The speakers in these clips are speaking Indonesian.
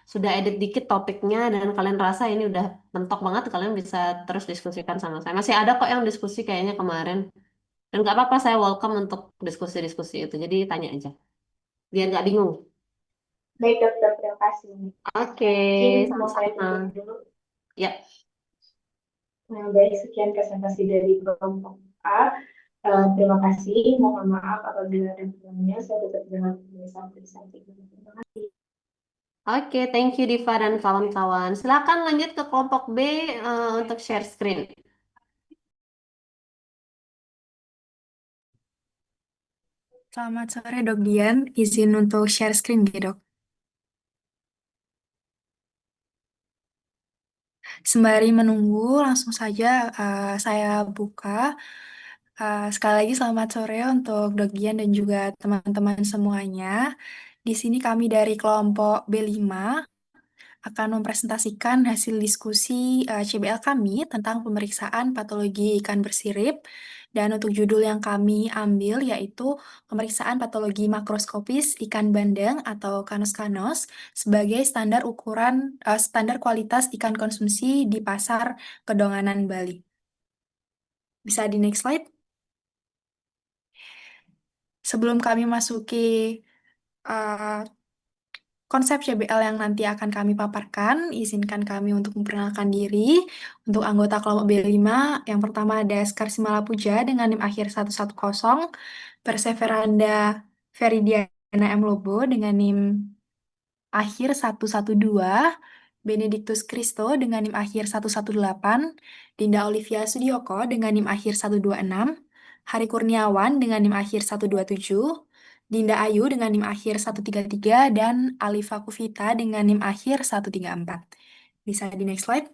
sudah edit dikit topiknya dan kalian rasa ini udah mentok banget, kalian bisa terus diskusikan sama saya. Masih ada kok yang diskusi kayaknya kemarin. Dan nggak apa-apa, saya welcome untuk diskusi-diskusi itu. Jadi tanya aja, biar nggak bingung. Baik dokter, terima kasih. Oke, Mungkin mau saya sama-sama. tutup dulu. Ya, Nah, baik, sekian presentasi dari kelompok A. Terima kasih. Mohon maaf apabila ada kurangnya. Saya tetap dengan pemeriksaan presentasi. Terima kasih. oke, thank you Diva dan kawan-kawan. Silakan lanjut ke kelompok B untuk share screen. Selamat sore Dok Dian, izin untuk share screen ya Dok. Sembari menunggu, langsung saja saya buka. Sekali lagi selamat sore untuk Dok Dian dan juga teman-teman semuanya. Di sini kami dari kelompok B5 akan mempresentasikan hasil diskusi CBL kami tentang pemeriksaan patologi ikan bersirip. Dan untuk judul yang kami ambil yaitu pemeriksaan patologi makroskopis ikan bandeng atau Canos-Canos sebagai standar kualitas ikan konsumsi di pasar Kedonganan Bali. Bisa di next slide. Sebelum kami masuki uh, konsep CBL yang nanti akan kami paparkan, izinkan kami untuk memperkenalkan diri. Untuk anggota kelompok B5, yang pertama ada Skar Simalapuja dengan NIM akhir 110, Perseveranda Feridiana M. Lobo dengan NIM akhir 112, Benedictus Kristo dengan NIM akhir 118, Dinda Olivia Sudioko dengan NIM akhir 126, Hari Kurniawan dengan NIM akhir 127, Dinda Ayu dengan NIM akhir 133, dan Alifa Kuvita dengan NIM akhir 134. Bisa di next slide.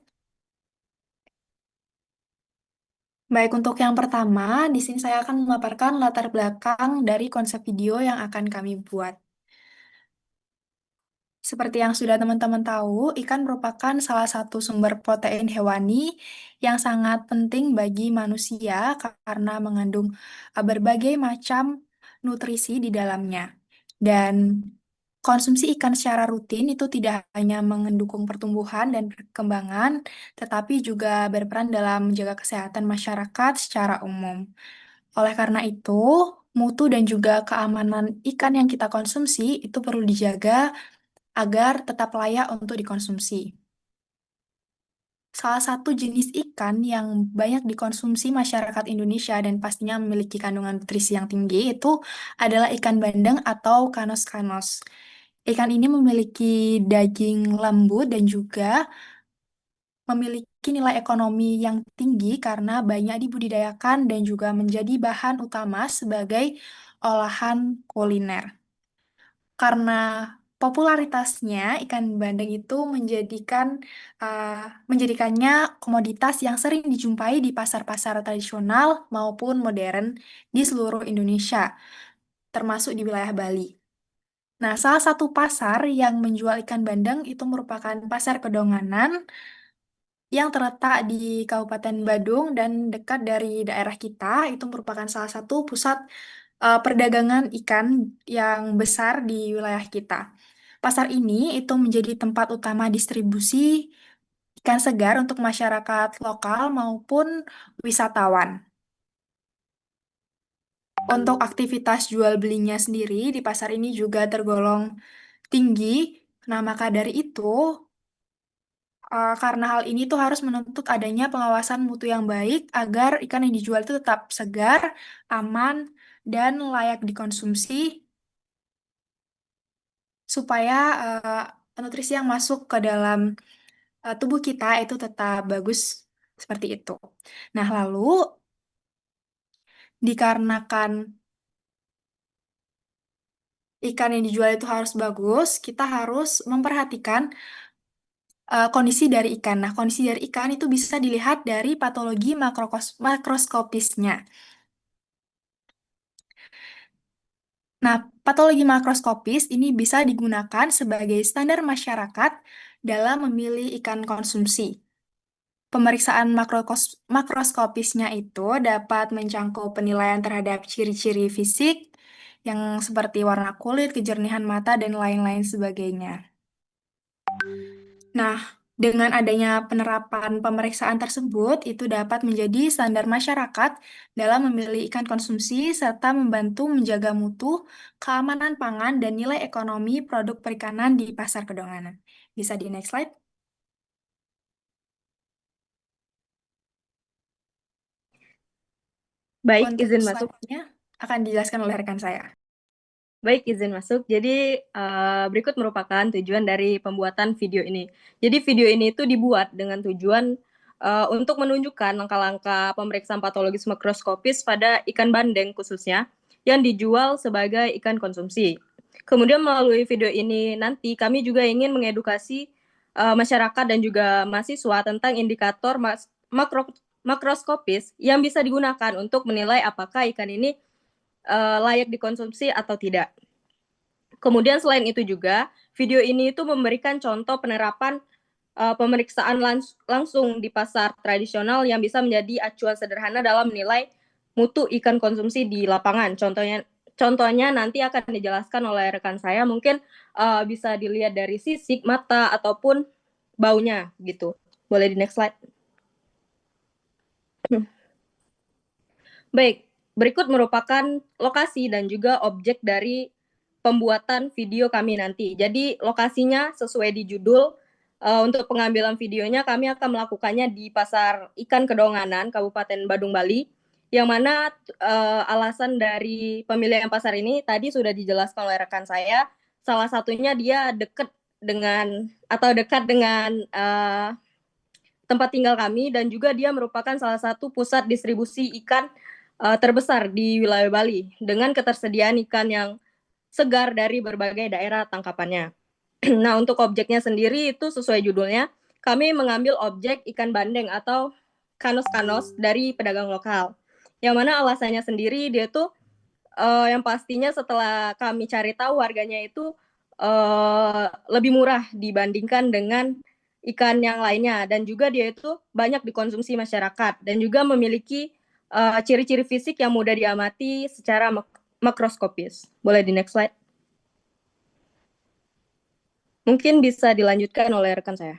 Baik, untuk yang pertama, di sini saya akan memaparkan latar belakang dari konsep video yang akan kami buat. Seperti yang sudah teman-teman tahu, ikan merupakan salah satu sumber protein hewani yang sangat penting bagi manusia karena mengandung berbagai macam nutrisi di dalamnya. Dan konsumsi ikan secara rutin itu tidak hanya mendukung pertumbuhan dan perkembangan, tetapi juga berperan dalam menjaga kesehatan masyarakat secara umum. Oleh karena itu, mutu dan juga keamanan ikan yang kita konsumsi itu perlu dijaga agar tetap layak untuk dikonsumsi. Salah satu jenis ikan yang banyak dikonsumsi masyarakat Indonesia dan pastinya memiliki kandungan nutrisi yang tinggi itu adalah ikan bandeng atau kanos-kanos. Ikan ini memiliki daging lembut dan juga memiliki nilai ekonomi yang tinggi karena banyak dibudidayakan dan juga menjadi bahan utama sebagai olahan kuliner. Karena popularitasnya ikan bandeng itu uh, menjadikannya komoditas yang sering dijumpai di pasar-pasar tradisional maupun modern di seluruh Indonesia, termasuk di wilayah Bali. Nah, salah satu pasar yang menjual ikan bandeng itu merupakan Pasar Kedonganan yang terletak di Kabupaten Badung dan dekat dari daerah kita. Itu merupakan salah satu pusat perdagangan ikan yang besar di wilayah kita. Pasar ini itu menjadi tempat utama distribusi ikan segar untuk masyarakat lokal maupun wisatawan. Untuk aktivitas jual belinya sendiri di pasar ini juga tergolong tinggi. Nah, maka dari itu, karena hal ini tuh harus menuntut adanya pengawasan mutu yang baik agar ikan yang dijual itu tetap segar, aman, dan layak dikonsumsi supaya nutrisi yang masuk ke dalam tubuh kita itu tetap bagus seperti itu. Nah, lalu dikarenakan ikan yang dijual itu harus bagus, kita harus memperhatikan kondisi dari ikan. Nah, kondisi dari ikan itu bisa dilihat dari patologi makroskopisnya. Nah, patologi makroskopis ini bisa digunakan sebagai standar masyarakat dalam memilih ikan konsumsi. Pemeriksaan makroskopisnya itu dapat menjangkau penilaian terhadap ciri-ciri fisik yang seperti warna kulit, kejernihan mata, dan lain-lain sebagainya. Nah, dengan adanya penerapan pemeriksaan tersebut, itu dapat menjadi standar masyarakat dalam memilih ikan konsumsi serta membantu menjaga mutu, keamanan pangan, dan nilai ekonomi produk perikanan di pasar Kedonganan. Bisa di next slide. Baik, Untuk izin masuk. selanjutnya akan dijelaskan oleh rekan saya. Baik, izin masuk. Jadi, berikut merupakan tujuan dari pembuatan video ini. Jadi, video ini itu dibuat dengan tujuan untuk menunjukkan langkah-langkah pemeriksaan patologis mikroskopis pada ikan bandeng khususnya yang dijual sebagai ikan konsumsi. Kemudian melalui video ini nanti kami juga ingin mengedukasi masyarakat dan juga mahasiswa tentang indikator makroskopis yang bisa digunakan untuk menilai apakah ikan ini layak dikonsumsi atau tidak. Kemudian selain itu juga, video ini itu memberikan contoh penerapan pemeriksaan langsung di pasar tradisional yang bisa menjadi acuan sederhana dalam menilai mutu ikan konsumsi di lapangan. Contohnya nanti akan dijelaskan oleh rekan saya, mungkin bisa dilihat dari sisik, mata, ataupun baunya gitu. Boleh di next slide. Baik, berikut merupakan lokasi dan juga objek dari pembuatan video kami nanti. Jadi lokasinya sesuai di judul. Untuk pengambilan videonya kami akan melakukannya di Pasar Ikan Kedonganan, Kabupaten Badung, Bali. Yang mana alasan dari pemilihan pasar ini tadi sudah dijelaskan oleh rekan saya. Salah satunya dia dekat dengan tempat tinggal kami dan juga dia merupakan salah satu pusat distribusi ikan terbesar di wilayah Bali dengan ketersediaan ikan yang segar dari berbagai daerah tangkapannya. Nah, untuk objeknya sendiri itu sesuai judulnya, kami mengambil objek ikan bandeng atau kanos-kanos dari pedagang lokal. Yang mana alasannya sendiri dia tuh yang pastinya setelah kami cari tahu harganya itu lebih murah dibandingkan dengan ikan yang lainnya dan juga dia itu banyak dikonsumsi masyarakat dan juga memiliki ciri-ciri fisik yang mudah diamati secara makroskopis. Boleh di next slide. Mungkin bisa dilanjutkan oleh rekan saya.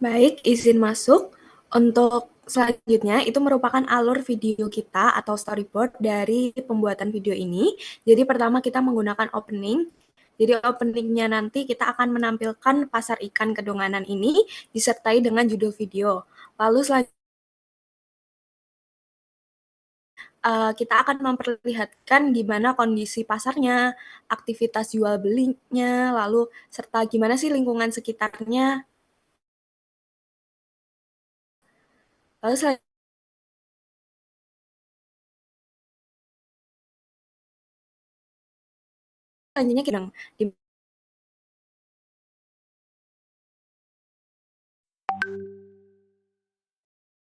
Baik, izin masuk. Untuk selanjutnya, itu merupakan alur video kita atau storyboard dari pembuatan video ini. Jadi pertama kita menggunakan opening. Jadi openingnya nanti kita akan menampilkan pasar ikan Kedonganan ini disertai dengan judul video. Lalu selanjutnya kita akan memperlihatkan gimana kondisi pasarnya, aktivitas jual belinya, lalu serta gimana sih lingkungan sekitarnya. Lalu selanjutnya kita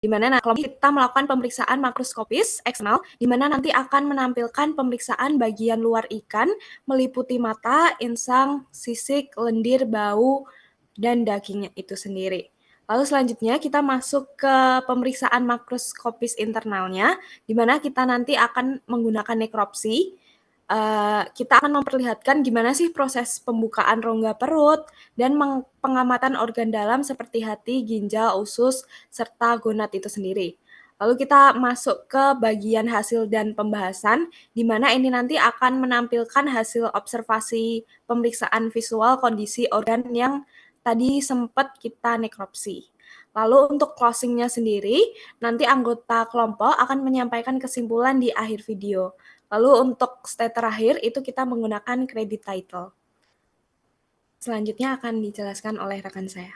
di mana kita melakukan pemeriksaan makroskopis eksternal, di mana nanti akan menampilkan pemeriksaan bagian luar ikan, meliputi mata, insang, sisik, lendir, bau, dan dagingnya itu sendiri. Lalu selanjutnya kita masuk ke pemeriksaan makroskopis internalnya, di mana kita nanti akan menggunakan nekropsi. Kita akan memperlihatkan gimana sih proses pembukaan rongga perut dan pengamatan organ dalam seperti hati, ginjal, usus, serta gonad itu sendiri. Lalu kita masuk ke bagian hasil dan pembahasan, di mana ini nanti akan menampilkan hasil observasi pemeriksaan visual kondisi organ yang tadi sempat kita nekropsi. Lalu untuk closing-nya sendiri, nanti anggota kelompok akan menyampaikan kesimpulan di akhir video. Lalu untuk step terakhir itu kita menggunakan credit title. Selanjutnya akan dijelaskan oleh rekan saya.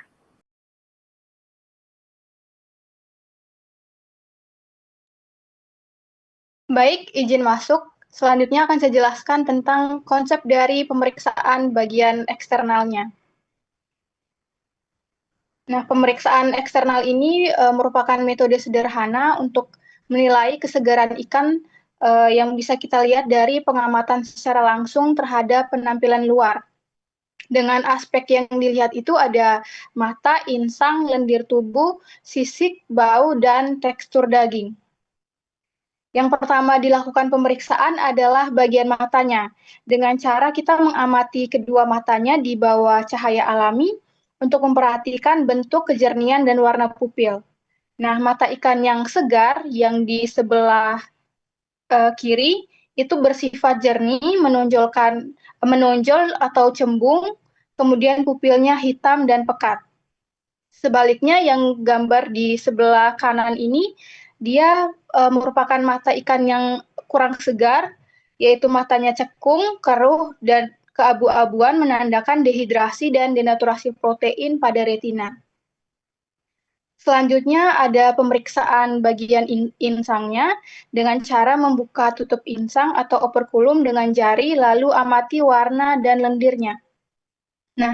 Baik, izin masuk. Selanjutnya akan saya jelaskan tentang konsep dari pemeriksaan bagian eksternalnya. Nah, pemeriksaan eksternal ini merupakan metode sederhana untuk menilai kesegaran ikan yang bisa kita lihat dari pengamatan secara langsung terhadap penampilan luar. Dengan aspek yang dilihat itu ada mata, insang, lendir tubuh, sisik, bau, dan tekstur daging. Yang pertama dilakukan pemeriksaan adalah bagian matanya, dengan cara kita mengamati kedua matanya di bawah cahaya alami untuk memperhatikan bentuk, kejernihan, dan warna pupil. Nah, mata ikan yang segar yang di sebelah kiri itu bersifat jernih, menonjol atau cembung, kemudian pupilnya hitam dan pekat. Sebaliknya yang gambar di sebelah kanan ini, dia merupakan mata ikan yang kurang segar, yaitu matanya cekung, keruh, dan keabu-abuan menandakan dehidrasi dan denaturasi protein pada retina. Selanjutnya ada pemeriksaan bagian insangnya dengan cara membuka tutup insang atau operculum dengan jari lalu amati warna dan lendirnya. Nah,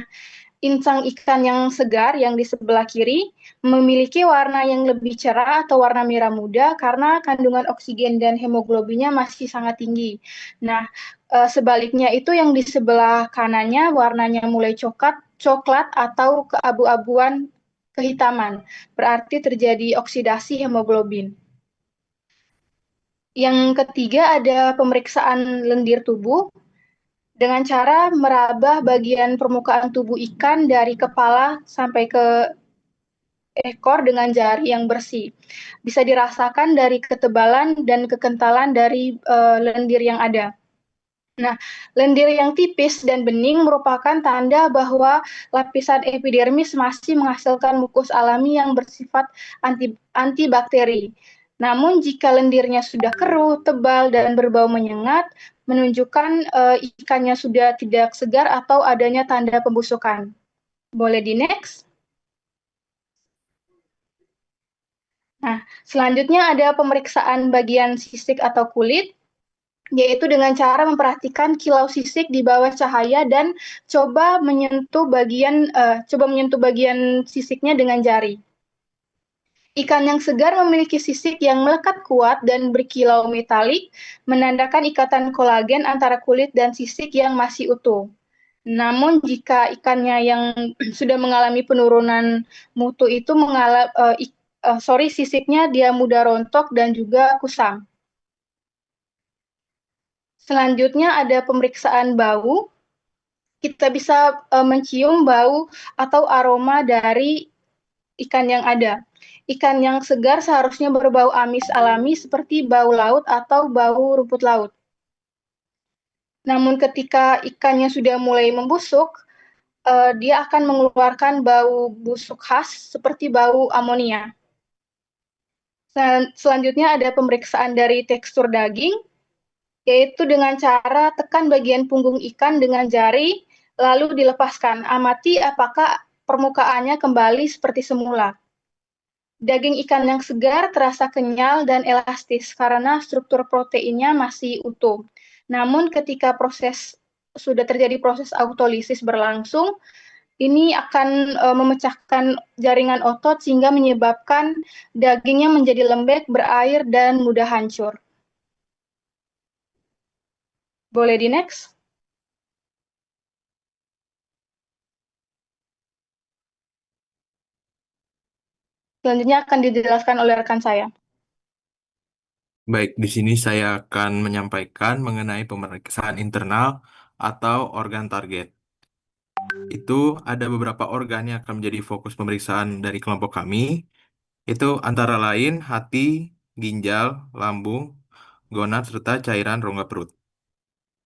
insang ikan yang segar yang di sebelah kiri memiliki warna yang lebih cerah atau warna merah muda karena kandungan oksigen dan hemoglobinnya masih sangat tinggi. Nah, sebaliknya itu yang di sebelah kanannya warnanya mulai coklat atau keabu-abuan kehitaman. Berarti terjadi oksidasi hemoglobin. Yang ketiga ada pemeriksaan lendir tubuh dengan cara meraba bagian permukaan tubuh ikan dari kepala sampai ke ekor dengan jari yang bersih. Bisa dirasakan dari ketebalan dan kekentalan dari lendir yang ada. Nah, lendir yang tipis dan bening merupakan tanda bahwa lapisan epidermis masih menghasilkan mukus alami yang bersifat antibakteri. Namun jika lendirnya sudah keruh, tebal, dan berbau menyengat, menunjukkan ikannya sudah tidak segar atau adanya tanda pembusukan. Boleh di next? Nah, selanjutnya ada pemeriksaan bagian sisik atau kulit, yaitu dengan cara memperhatikan kilau sisik di bawah cahaya dan coba menyentuh bagian sisiknya dengan jari. Ikan yang segar memiliki sisik yang melekat kuat dan berkilau metalik, menandakan ikatan kolagen antara kulit dan sisik yang masih utuh. Namun jika ikannya yang sudah mengalami penurunan mutu itu sisiknya dia mudah rontok dan juga kusam. Selanjutnya ada pemeriksaan bau. Kita bisa mencium bau atau aroma dari ikan yang ada. Ikan yang segar seharusnya berbau amis alami seperti bau laut atau bau rumput laut. Namun ketika ikannya sudah mulai membusuk, dia akan mengeluarkan bau busuk khas seperti bau amonia. Selanjutnya ada pemeriksaan dari tekstur daging, yaitu dengan cara tekan bagian punggung ikan dengan jari, lalu dilepaskan. Amati apakah permukaannya kembali seperti semula. Daging ikan yang segar terasa kenyal dan elastis karena struktur proteinnya masih utuh. Namun ketika sudah terjadi proses autolisis berlangsung, ini akan memecahkan jaringan otot sehingga menyebabkan dagingnya menjadi lembek, berair, dan mudah hancur. Boleh di next? Selanjutnya akan dijelaskan oleh rekan saya. Baik, di sini saya akan menyampaikan mengenai pemeriksaan internal atau organ target. Itu ada beberapa organ yang akan menjadi fokus pemeriksaan dari kelompok kami. Itu antara lain hati, ginjal, lambung, gonad, serta cairan rongga perut.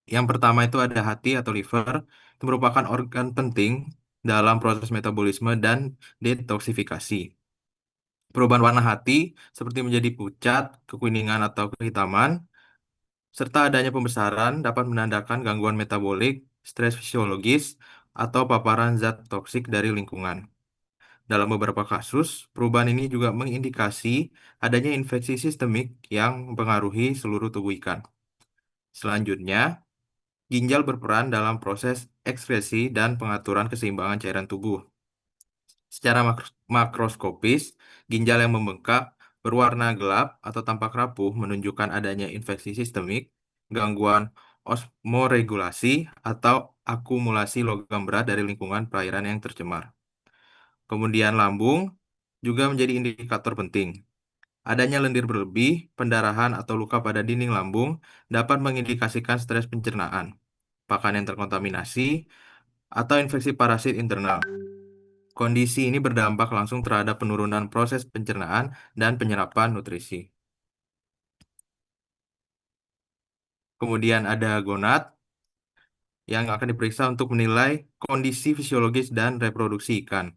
Yang pertama itu ada hati atau liver, itu merupakan organ penting dalam proses metabolisme dan detoksifikasi. Perubahan warna hati seperti menjadi pucat, kekuningan atau kehitaman, serta adanya pembesaran dapat menandakan gangguan metabolik, stres fisiologis, atau paparan zat toksik dari lingkungan. Dalam beberapa kasus, perubahan ini juga mengindikasi adanya infeksi sistemik yang mempengaruhi seluruh tubuh ikan. Selanjutnya, ginjal berperan dalam proses ekskresi dan pengaturan keseimbangan cairan tubuh. Secara makroskopis, ginjal yang membengkak, berwarna gelap atau tampak rapuh menunjukkan adanya infeksi sistemik, gangguan osmoregulasi, atau akumulasi logam berat dari lingkungan perairan yang tercemar. Kemudian lambung juga menjadi indikator penting. Adanya lendir berlebih, pendarahan atau luka pada dinding lambung dapat mengindikasikan stres pencernaan, pakan yang terkontaminasi, atau infeksi parasit internal. Kondisi ini berdampak langsung terhadap penurunan proses pencernaan dan penyerapan nutrisi. Kemudian ada gonad yang akan diperiksa untuk menilai kondisi fisiologis dan reproduksi ikan.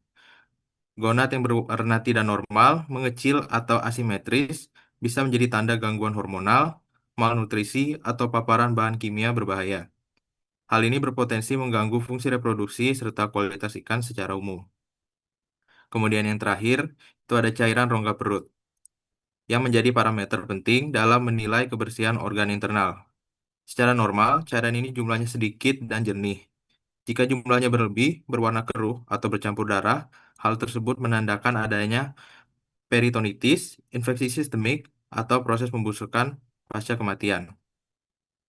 Gonad yang berwarna tidak normal, mengecil atau asimetris bisa menjadi tanda gangguan hormonal, malnutrisi, atau paparan bahan kimia berbahaya. Hal ini berpotensi mengganggu fungsi reproduksi serta kualitas ikan secara umum. Kemudian yang terakhir, itu ada cairan rongga perut, yang menjadi parameter penting dalam menilai kebersihan organ internal. Secara normal, cairan ini jumlahnya sedikit dan jernih. Jika jumlahnya berlebih, berwarna keruh, atau bercampur darah, hal tersebut menandakan adanya peritonitis, infeksi sistemik, atau proses pembusukan pasca kematian.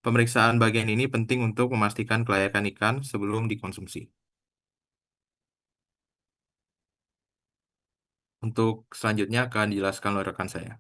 Pemeriksaan bagian ini penting untuk memastikan kelayakan ikan sebelum dikonsumsi. Untuk selanjutnya akan dijelaskan oleh rekan saya.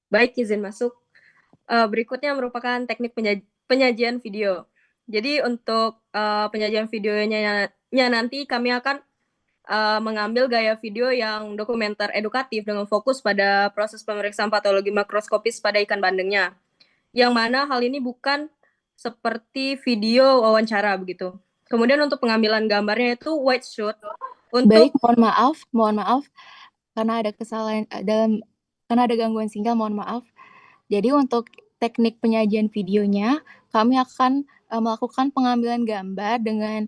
Baik, izin masuk. Berikutnya merupakan teknik penyajian video. Jadi untuk penyajian videonya nanti kami akan mengambil gaya video yang dokumenter edukatif dengan fokus pada proses pemeriksaan patologi makroskopis pada ikan bandengnya. Yang mana hal ini bukan seperti video wawancara begitu. Kemudian untuk pengambilan gambarnya itu wide shoot. Baik, Untuk mohon maaf karena ada kesalahan karena ada gangguan sinyal, mohon maaf. Jadi untuk teknik penyajian videonya, kami akan melakukan pengambilan gambar dengan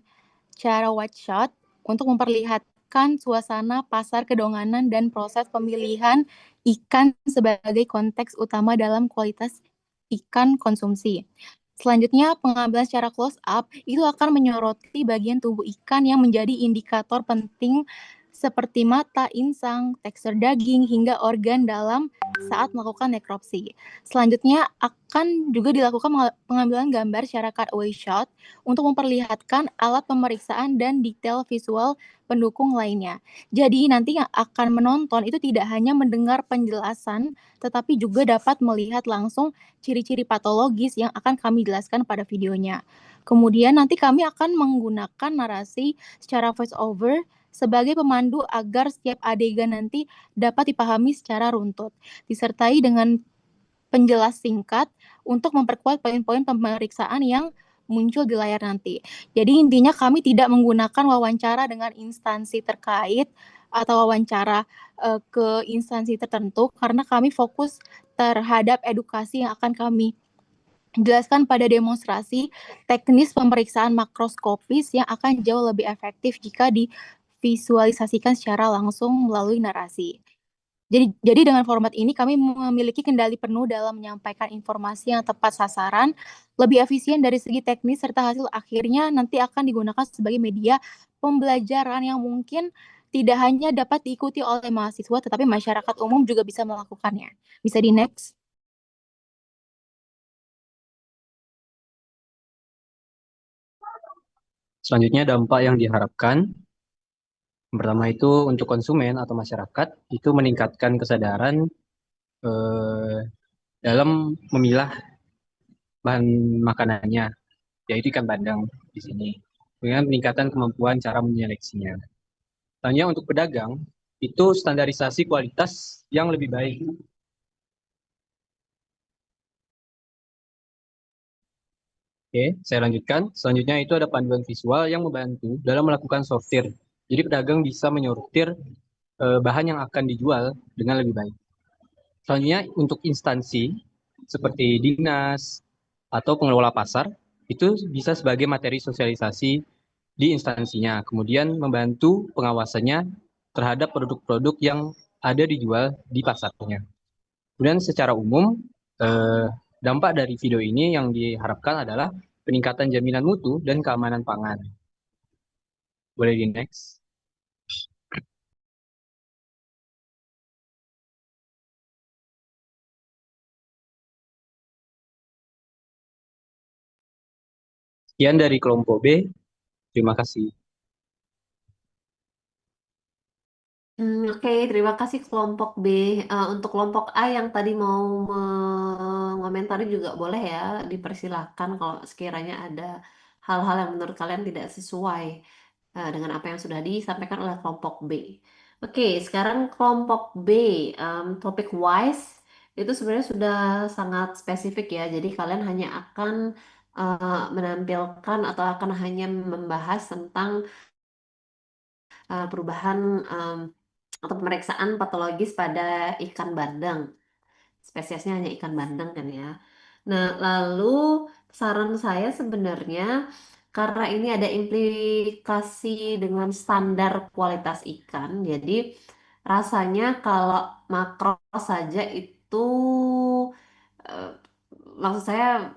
cara wide shot untuk memperlihatkan suasana pasar kedonganan dan proses pemilihan ikan sebagai konteks utama dalam kualitas ikan konsumsi. Selanjutnya, pengambilan secara close up itu akan menyoroti bagian tubuh ikan yang menjadi indikator penting seperti mata, insang, tekstur daging, hingga organ dalam saat melakukan nekropsi. Selanjutnya akan juga dilakukan pengambilan gambar secara cutaway shot untuk memperlihatkan alat pemeriksaan dan detail visual pendukung lainnya. Jadi nanti yang akan menonton itu tidak hanya mendengar penjelasan, tetapi juga dapat melihat langsung ciri-ciri patologis yang akan kami jelaskan pada videonya. Kemudian nanti kami akan menggunakan narasi secara voice over sebagai pemandu agar setiap adegan nanti dapat dipahami secara runtut, disertai dengan penjelas singkat untuk memperkuat poin-poin pemeriksaan yang muncul di layar nanti. Jadi intinya kami tidak menggunakan wawancara dengan instansi terkait atau wawancara ke instansi tertentu karena kami fokus terhadap edukasi yang akan kami jelaskan pada demonstrasi teknis pemeriksaan makroskopis yang akan jauh lebih efektif jika divisualisasikan secara langsung melalui narasi. Jadi dengan format ini kami memiliki kendali penuh dalam menyampaikan informasi yang tepat sasaran, lebih efisien dari segi teknis, serta hasil akhirnya nanti akan digunakan sebagai media pembelajaran yang mungkin tidak hanya dapat diikuti oleh mahasiswa, tetapi masyarakat umum juga bisa melakukannya. Bisa di next. Selanjutnya dampak yang diharapkan. Pertama itu untuk konsumen atau masyarakat itu meningkatkan kesadaran dalam memilah bahan makanannya, yaitu ikan bandeng di sini, dengan peningkatan kemampuan cara menyeleksinya. Selanjutnya untuk pedagang itu standarisasi kualitas yang lebih baik. Oke, saya lanjutkan. Selanjutnya itu ada panduan visual yang membantu dalam melakukan sortir. Jadi pedagang bisa menyortir bahan yang akan dijual dengan lebih baik. Selanjutnya untuk instansi seperti dinas atau pengelola pasar itu bisa sebagai materi sosialisasi di instansinya. Kemudian membantu pengawasannya terhadap produk-produk yang ada dijual di pasarnya. Kemudian secara umum dampak dari video ini yang diharapkan adalah peningkatan jaminan mutu dan keamanan pangan. Boleh di next. Sekian dari kelompok B. Terima kasih. Oke, terima kasih kelompok B. Untuk kelompok A yang tadi mau mengomentari juga boleh ya, dipersilakan kalau sekiranya ada hal-hal yang menurut kalian tidak sesuai dengan apa yang sudah disampaikan oleh kelompok B. Oke, sekarang kelompok B, topik wise itu sebenarnya sudah sangat spesifik ya. Jadi kalian hanya akan menampilkan atau akan hanya membahas tentang perubahan atau pemeriksaan patologis pada ikan bandeng. Spesiesnya hanya ikan bandeng kan ya. Nah, lalu saran saya sebenarnya karena ini ada implikasi dengan standar kualitas ikan, jadi rasanya kalau makro saja itu eh, maksud saya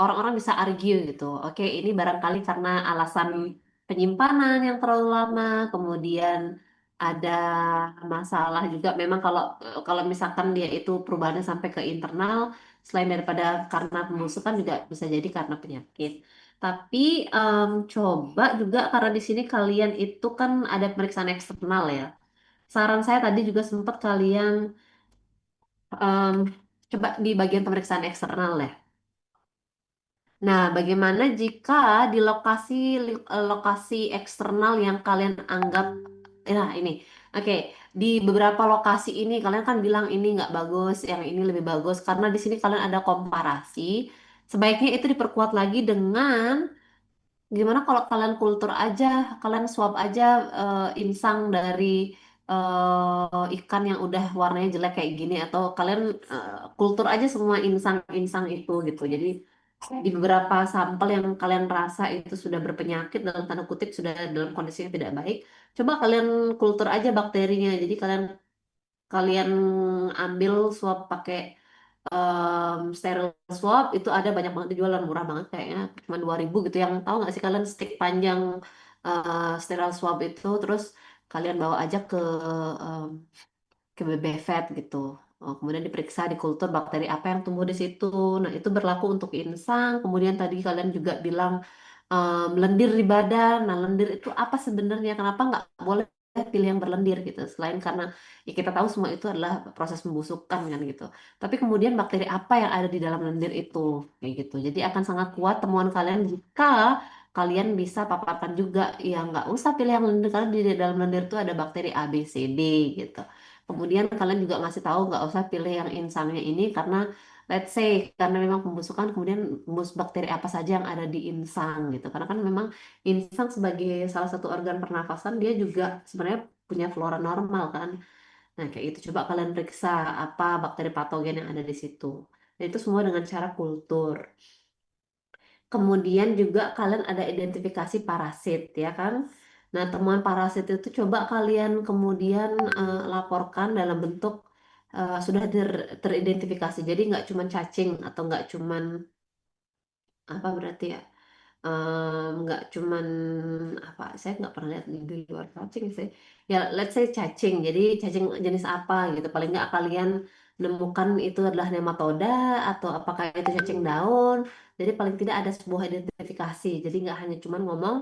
orang-orang bisa argue gitu. Oke, ini barangkali karena alasan penyimpanan yang terlalu lama, kemudian ada masalah juga. Memang kalau kalau misalkan dia itu perubahannya sampai ke internal, selain daripada karena pembusukan juga bisa jadi karena penyakit. Tapi coba juga karena di sini kalian itu kan ada pemeriksaan eksternal ya. Saran saya tadi juga sempat kalian em, coba di bagian pemeriksaan eksternal ya. Nah, bagaimana jika di lokasi eksternal yang kalian anggap, nah ini, oke, di beberapa lokasi ini kalian kan bilang ini nggak bagus, yang ini lebih bagus, karena di sini kalian ada komparasi. Sebaiknya itu diperkuat lagi dengan gimana kalau kalian kultur aja, kalian swab aja insang dari ikan yang udah warnanya jelek kayak gini, atau kalian kultur aja semua insang-insang itu gitu. Jadi di beberapa sampel yang kalian rasa itu sudah berpenyakit dalam tanda kutip sudah dalam kondisi yang tidak baik, coba kalian kultur aja bakterinya. Jadi kalian kalian ambil swab pakai steril swab itu ada banyak banget dijual dan murah banget kayaknya cuma 2.000 gitu. Yang tahu nggak sih kalian stick panjang steril swab itu terus kalian bawa aja ke BBVET gitu. Kemudian diperiksa di kultur bakteri apa yang tumbuh di situ. Nah, itu berlaku untuk insang. Kemudian tadi kalian juga bilang lendir di badan. Nah, lendir itu apa sebenarnya? Kenapa nggak boleh pilih yang berlendir gitu? Selain karena ya kita tahu semua itu adalah proses pembusukan kan gitu. Tapi kemudian bakteri apa yang ada di dalam lendir itu kayak gitu. Jadi akan sangat kuat temuan kalian jika kalian bisa paparkan juga ya nggak usah pilih yang lendir karena di dalam lendir itu ada bakteri A, B, C, D gitu. Kemudian kalian juga ngasih tahu nggak usah pilih yang insangnya ini karena let's say karena memang pembusukan kemudian embus bakteri apa saja yang ada di insang gitu. Karena kan memang insang sebagai salah satu organ pernafasan dia juga sebenarnya punya flora normal kan. Nah kayak itu coba kalian periksa apa bakteri patogen yang ada di situ. Dan itu semua dengan cara kultur. Kemudian juga kalian ada identifikasi parasit ya kan. Nah, temuan parasit itu coba kalian kemudian laporkan dalam bentuk sudah teridentifikasi. Jadi nggak cuma cacing atau nggak cuman apa berarti ya nggak cuman apa saya nggak pernah lihat di luar cacing sih ya let's say cacing jadi cacing jenis apa gitu paling nggak kalian menemukan itu adalah nematoda atau apakah itu cacing daun jadi paling tidak ada sebuah identifikasi jadi nggak hanya cuman ngomong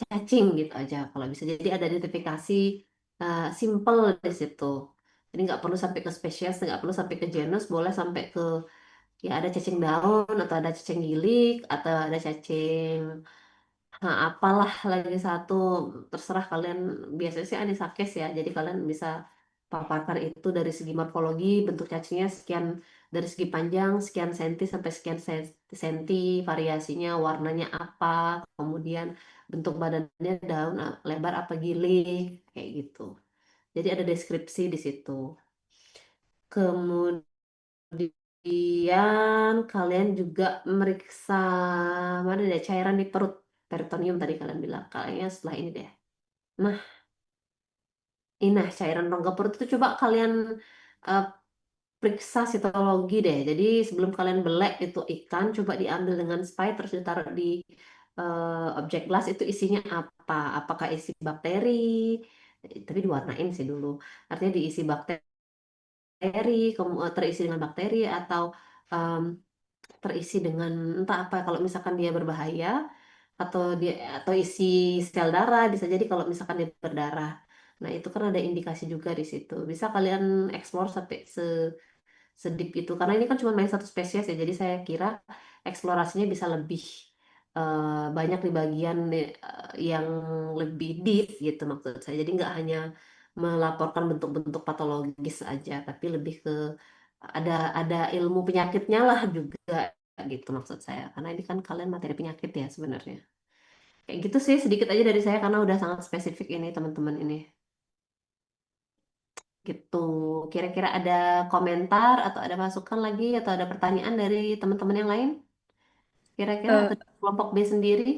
cacing gitu aja kalau bisa jadi ada identifikasi simple di situ jadi nggak perlu sampai ke spesies nggak perlu sampai ke genus boleh sampai ke ya ada cacing daun atau ada cacing gilik atau ada cacing nah, apalah lagi satu terserah kalian biasanya sih anisakis ya jadi kalian bisa paparkan itu dari segi morfologi bentuk cacingnya sekian dari segi panjang sekian senti sampai sekian senti variasinya warnanya apa kemudian bentuk badannya daun lebar apa gilik kayak gitu jadi ada deskripsi di situ. Kemudian kalian juga meriksa mana deh cairan di perut, peritoneum tadi kalian bilang. Kayaknya setelah ini deh. Nah, nah cairan rongga perut itu coba kalian eh, periksa sitologi deh. Jadi sebelum kalian belek itu ikan, coba diambil dengan spray terus ditaruh di objek gelas itu isinya apa? Apakah isi bakteri? Tapi diwarnain sih dulu. Artinya diisi bakteri, terisi dengan bakteri atau em, terisi dengan entah apa. Kalau misalkan dia berbahaya atau dia atau isi sel darah bisa jadi kalau misalkan dia berdarah. Nah, itu kan ada indikasi juga di situ. Bisa kalian eksplor sampai sedip itu karena ini kan cuma main satu spesies ya jadi saya kira eksplorasinya bisa lebih banyak di bagian yang lebih deep gitu maksud saya jadi nggak hanya melaporkan bentuk-bentuk patologis aja tapi lebih ke ada ada ilmu penyakitnya lah juga gitu maksud saya karena ini kan kalian materi penyakit ya sebenarnya kayak gitu sih sedikit aja dari saya karena udah sangat spesifik ini teman-teman ini gitu. Kira-kira ada komentar atau ada masukan lagi atau ada pertanyaan dari teman-teman yang lain? Kira-kira Eh, atau dari kelompok B sendiri?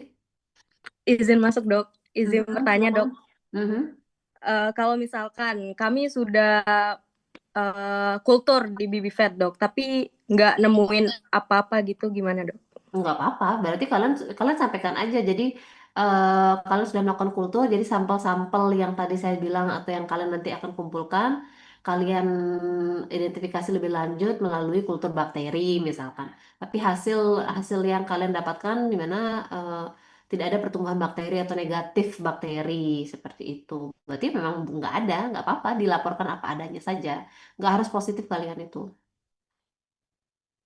izin masuk dok, izin Mhm, bertanya silakan. dok. Mhm. Kalau misalkan kami sudah kultur di BBVET dok, tapi nggak nemuin apa-apa gitu, gimana dok? Nggak apa-apa, berarti kalian kalian sampaikan aja. Jadi kalian sudah melakukan kultur, jadi sampel-sampel yang tadi saya bilang atau yang kalian nanti akan kumpulkan, kalian identifikasi lebih lanjut melalui kultur bakteri misalkan. Tapi hasil hasil yang kalian dapatkan di mana tidak ada pertumbuhan bakteri atau negatif bakteri seperti itu. Berarti memang nggak ada, nggak apa-apa, dilaporkan apa adanya saja. Nggak harus positif kalian itu.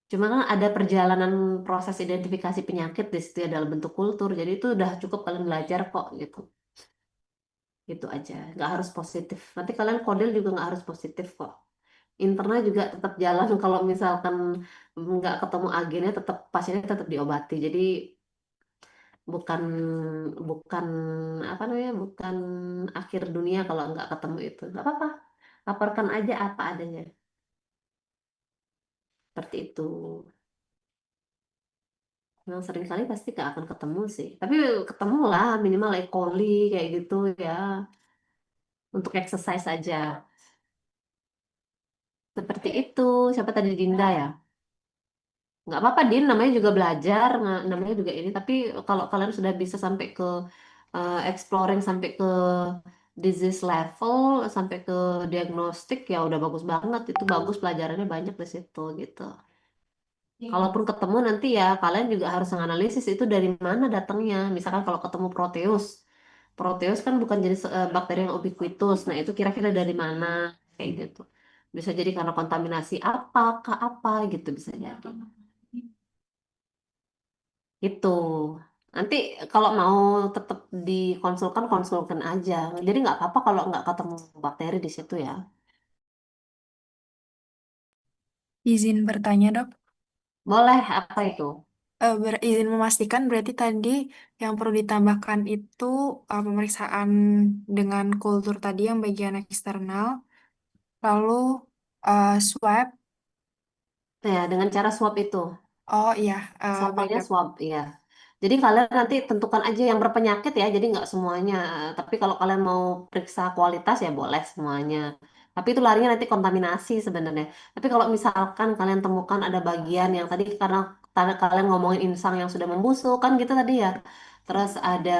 Cuma kan ada perjalanan proses identifikasi penyakit di situ ya dalam bentuk kultur. Jadi itu udah cukup kalian belajar kok gitu. Gitu aja. Nggak harus positif. Nanti kalian kodel juga nggak harus positif kok. Internal juga tetap jalan kalau misalkan nggak ketemu agennya tetap pasiennya tetap diobati. Jadi bukan bukan apa namanya bukan akhir dunia kalau nggak ketemu itu. Nggak apa-apa. Laporkan aja apa adanya. Seperti itu. Memang sering kali pasti gak akan ketemu sih. Tapi ketemu lah minimal E. coli kayak gitu ya. Untuk exercise saja. Seperti itu. Siapa tadi Dinda ya? Nggak apa-apa Din, namanya juga belajar, namanya juga ini. Tapi kalau kalian sudah bisa sampai ke exploring sampai ke disease level, sampai ke diagnostik ya udah bagus banget. Itu bagus pelajarannya banyak di situ gitu. Kalaupun ketemu nanti ya kalian juga harus menganalisis itu dari mana datangnya. Misalkan kalau ketemu Proteus, Proteus kan bukan jenis bakteri yang ubiquitus. Nah itu kira-kira dari mana kayak gitu. Bisa jadi karena kontaminasi apa, ke apa gitu bisa jadi. Gitu. Nanti kalau mau tetap dikonsulkan, konsulkan aja. Jadi nggak apa-apa kalau nggak ketemu bakteri di situ ya. Izin bertanya, Dok. Boleh, apa itu? Izin memastikan berarti tadi yang perlu ditambahkan itu pemeriksaan dengan kultur tadi yang bagian eksternal, lalu swab. Ya, dengan cara swab itu. Oh iya, baik Sampelnya Dok. swab, ya. Jadi kalian nanti tentukan aja yang berpenyakit ya, jadi nggak semuanya. Tapi kalau kalian mau periksa kualitas ya boleh semuanya. Tapi itu larinya nanti kontaminasi sebenarnya. Tapi kalau misalkan kalian temukan ada bagian yang tadi karena kalian ngomongin insang yang sudah membusuk kan gitu tadi ya. Terus ada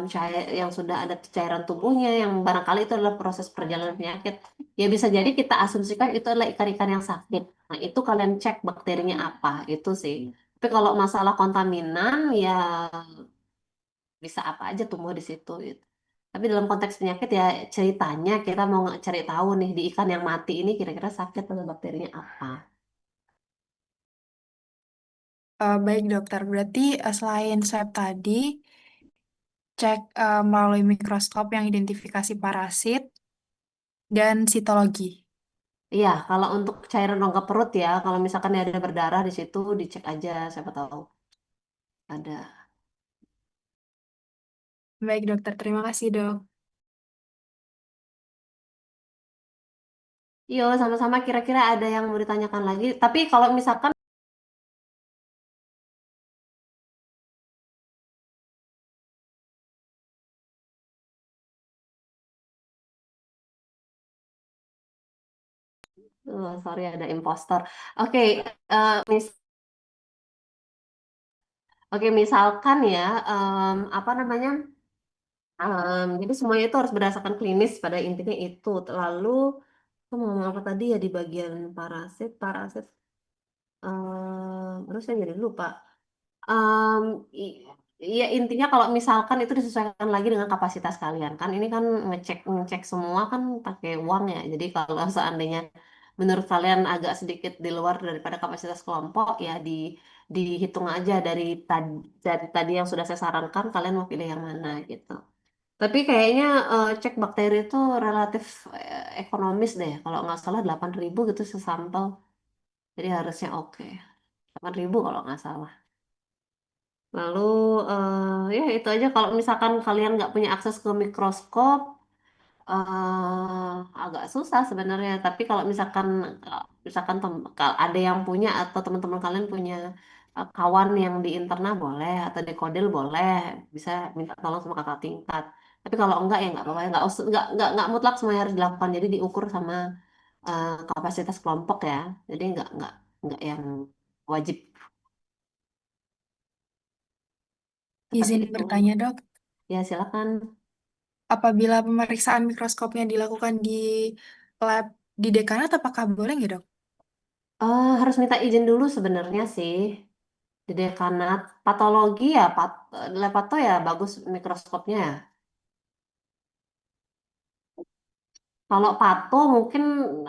cair yang sudah ada cairan tubuhnya yang barangkali itu adalah proses perjalanan penyakit. Ya bisa jadi kita asumsikan itu adalah ikan-ikan yang sakit. Nah, itu kalian cek bakterinya apa, itu sih. Tapi kalau masalah kontaminan ya bisa apa aja tumbuh di situ gitu. Tapi dalam konteks penyakit ya ceritanya kita mau cari tahu nih di ikan yang mati ini kira-kira sakit atau bakterinya apa. Baik dokter, berarti selain swab tadi, cek melalui mikroskop yang identifikasi parasit dan sitologi. Iya, kalau untuk cairan rongga perut ya, kalau misalkan ada berdarah di situ dicek aja siapa tahu ada. Baik dokter, terima kasih dok. Yo, sama-sama kira-kira ada yang mau ditanyakan lagi. Tapi kalau misalkan sorry ada impostor. Oke, eh, mis Oke, misalkan ya, apa namanya? Jadi semuanya itu harus berdasarkan klinis pada intinya itu. Lalu, aku mau ngomong apa tadi ya di bagian parasit, parasit. Terus saya jadi lupa. Em, i- ya intinya kalau misalkan itu disesuaikan lagi dengan kapasitas kalian kan, ini kan ngecek ngecek semua kan pakai uang ya. Jadi kalau seandainya menurut kalian agak sedikit di luar daripada kapasitas kelompok ya dihitung aja dari tadi yang sudah saya sarankan kalian mau pilih yang mana gitu. Tapi kayaknya cek bakteri itu relatif ekonomis deh. Kalau nggak salah 8.000 gitu sesampel. Jadi harusnya oke. 8.000 kalau nggak salah. Lalu ya itu aja kalau misalkan kalian nggak punya akses ke mikroskop agak susah sebenarnya. Tapi kalau misalkan kalau ada yang punya atau teman-teman kalian punya kawan yang di internal boleh atau di kodil boleh bisa minta tolong sama kakak tingkat. Tapi kalau enggak ya nggak apa-apa, nggak mutlak semuanya harus dilakukan. Jadi diukur sama kapasitas kelompok ya. Jadi nggak yang wajib seperti Izin itu. bertanya, Dok. Ya silakan. Apabila pemeriksaan mikroskopnya dilakukan di lab di dekanat, apakah boleh nggak, Dok? Harus minta izin dulu sebenarnya sih di dekanat patologi ya lab pato ya bagus mikroskopnya ya. Kalau pato mungkin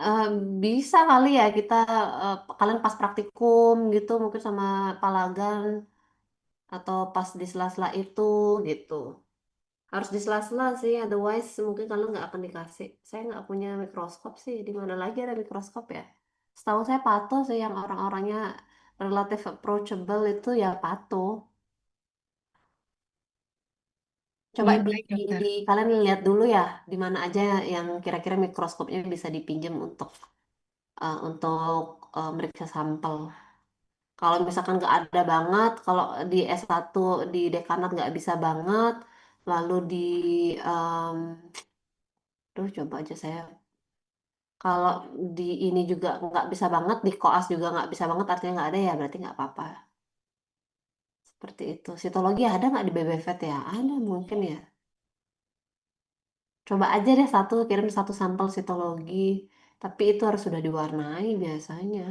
eh, bisa kali ya kita kalian pas praktikum gitu mungkin sama Palagan atau pas di sela-sela itu gitu. Harus di sela-sela sih, otherwise mungkin kalian nggak akan dikasih. Saya nggak punya mikroskop sih, di mana lagi ada mikroskop ya? Setahu saya pato sih yang orang-orangnya relatif approachable itu ya pato. Coba Baik, dokter. kalian lihat dulu ya, di mana aja yang kira-kira mikroskopnya bisa dipinjam untuk meriksa sampel. Kalau misalkan nggak ada banget, kalau di S1 di dekanat nggak bisa banget, lalu em, coba aja saya. Kalau di ini juga nggak bisa banget, di koas juga nggak bisa banget, artinya nggak ada ya, berarti nggak apa-apa. Seperti itu. Sitologi ada nggak di BBVet ya? Ada mungkin ya. Coba aja deh kirim satu sampel sitologi. Tapi itu harus sudah diwarnai biasanya.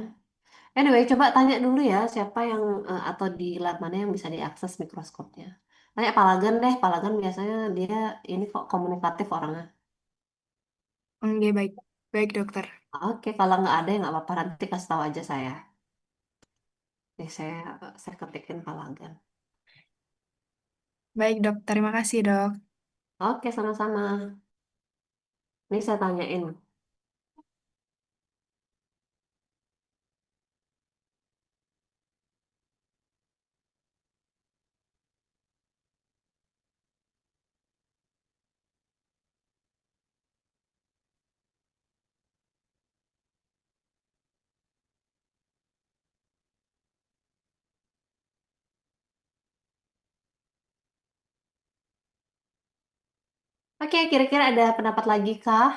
Anyway, coba tanya dulu ya siapa yang atau di lab mana yang bisa diakses mikroskopnya. Tanya Palagan deh, Palagan biasanya dia ini kok komunikatif orangnya. Oke, baik. Baik, dokter. Oke, kalau nggak ada ya nggak apa-apa, nanti kasih tahu aja saya. Nih saya ketikin Palagan. Baik, dok. Terima kasih, dok. Oke, sama-sama. Ini saya tanyain. Oke, kira-kira ada pendapat lagi kah?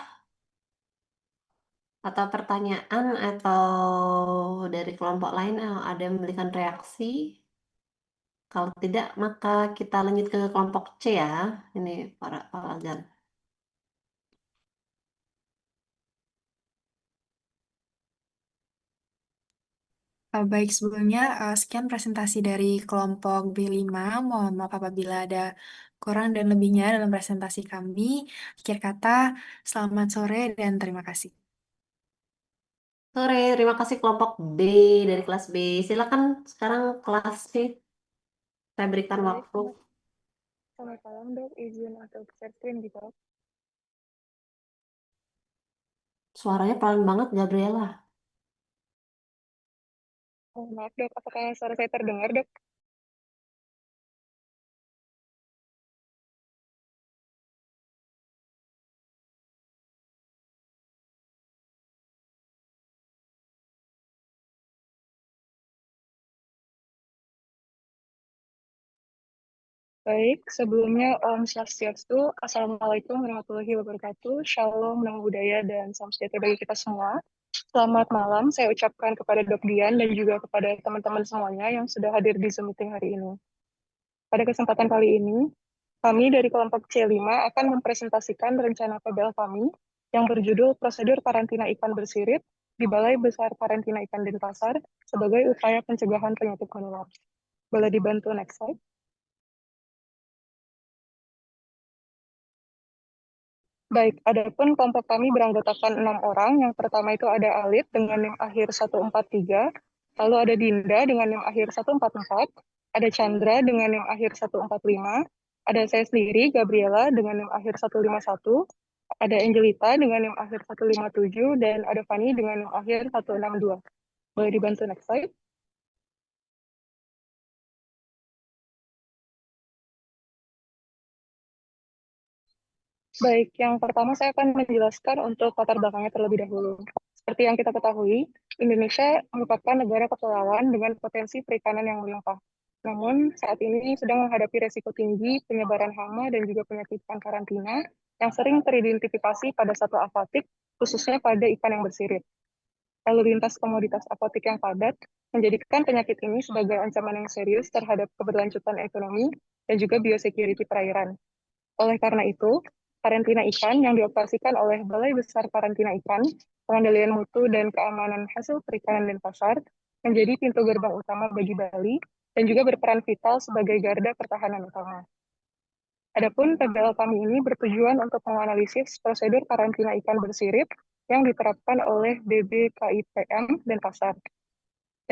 Atau pertanyaan atau dari kelompok lain ada yang memberikan reaksi? Kalau tidak, maka kita lanjut ke kelompok C ya. Ini para pelajar. Baik, sebelumnya sekian presentasi dari kelompok B5. Mohon maaf apabila ada kurang dan lebihnya dalam presentasi kami. Akhir kata, selamat sore dan terima kasih. Sore, terima kasih kelompok B dari kelas B. Silakan sekarang kelas C. Saya berikan Baik, waktu. selamat malam dok, izin untuk share screen gitu. Suaranya pelan banget, Gabriela. Oh, maaf dok, apakah suara saya terdengar dok? Baik, sebelumnya Om Swastiastu, Assalamualaikum warahmatullahi wabarakatuh, Shalom, Namo Buddhaya, dan Salam Sejahtera bagi kita semua. Selamat malam, saya ucapkan kepada Dok Dian dan juga kepada teman-teman semuanya yang sudah hadir di Zoom meeting hari ini. Pada kesempatan kali ini, kami dari kelompok C5 akan mempresentasikan rencana PBL kami yang berjudul Prosedur Karantina Ikan Bersirip di Balai Besar Karantina Ikan Denpasar sebagai upaya pencegahan penyakit menular. Boleh dibantu next slide? Baik, adapun kelompok kami beranggotakan 6 orang. Yang pertama itu ada Alit dengan NIM akhir 143, lalu ada Dinda dengan NIM akhir 144, ada Chandra dengan NIM akhir 145, ada saya sendiri, Gabriela, dengan NIM akhir 151, ada Angelita dengan NIM akhir 157, dan ada Fanny dengan NIM akhir 162. Boleh dibantu next slide? Baik, yang pertama saya akan menjelaskan untuk latar belakangnya terlebih dahulu. Seperti yang kita ketahui, Indonesia merupakan negara kepulauan dengan potensi perikanan yang melimpah. Namun, saat ini sedang menghadapi resiko tinggi penyebaran hama dan juga penyakit ikan karantina yang sering teridentifikasi pada satu akuatik, khususnya pada ikan yang bersirip. Lalu lintas komoditas akuatik yang padat menjadikan penyakit ini sebagai ancaman yang serius terhadap keberlanjutan ekonomi dan juga biosecurity perairan. Oleh karena itu, karantina ikan yang dioperasikan oleh Balai Besar Karantina Ikan, Pengendalian Mutu dan Keamanan Hasil Perikanan Denpasar menjadi pintu gerbang utama bagi Bali dan juga berperan vital sebagai garda pertahanan utama. Adapun PBL kami ini bertujuan untuk menganalisis prosedur karantina ikan bersirip yang diterapkan oleh BBKIPM Denpasar.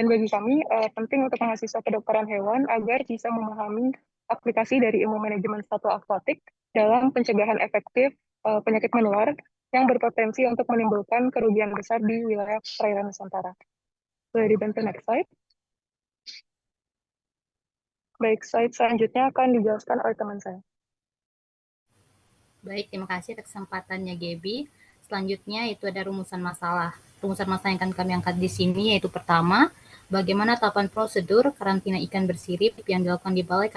Dan bagi kami, penting untuk mahasiswa kedokteran hewan agar bisa memahami aplikasi dari ilmu manajemen satwa akuatik dalam pencegahan efektif penyakit menular yang berpotensi untuk menimbulkan kerugian besar di wilayah perairan Nusantara. Boleh dibantu next slide? Baik, slide selanjutnya akan dijelaskan oleh teman saya. Baik, terima kasih atas kesempatannya, Gaby. Selanjutnya itu ada rumusan masalah. Rumusan masalah yang akan kami angkat di sini yaitu pertama, bagaimana tahapan prosedur karantina ikan bersirip yang dilakukan di Balai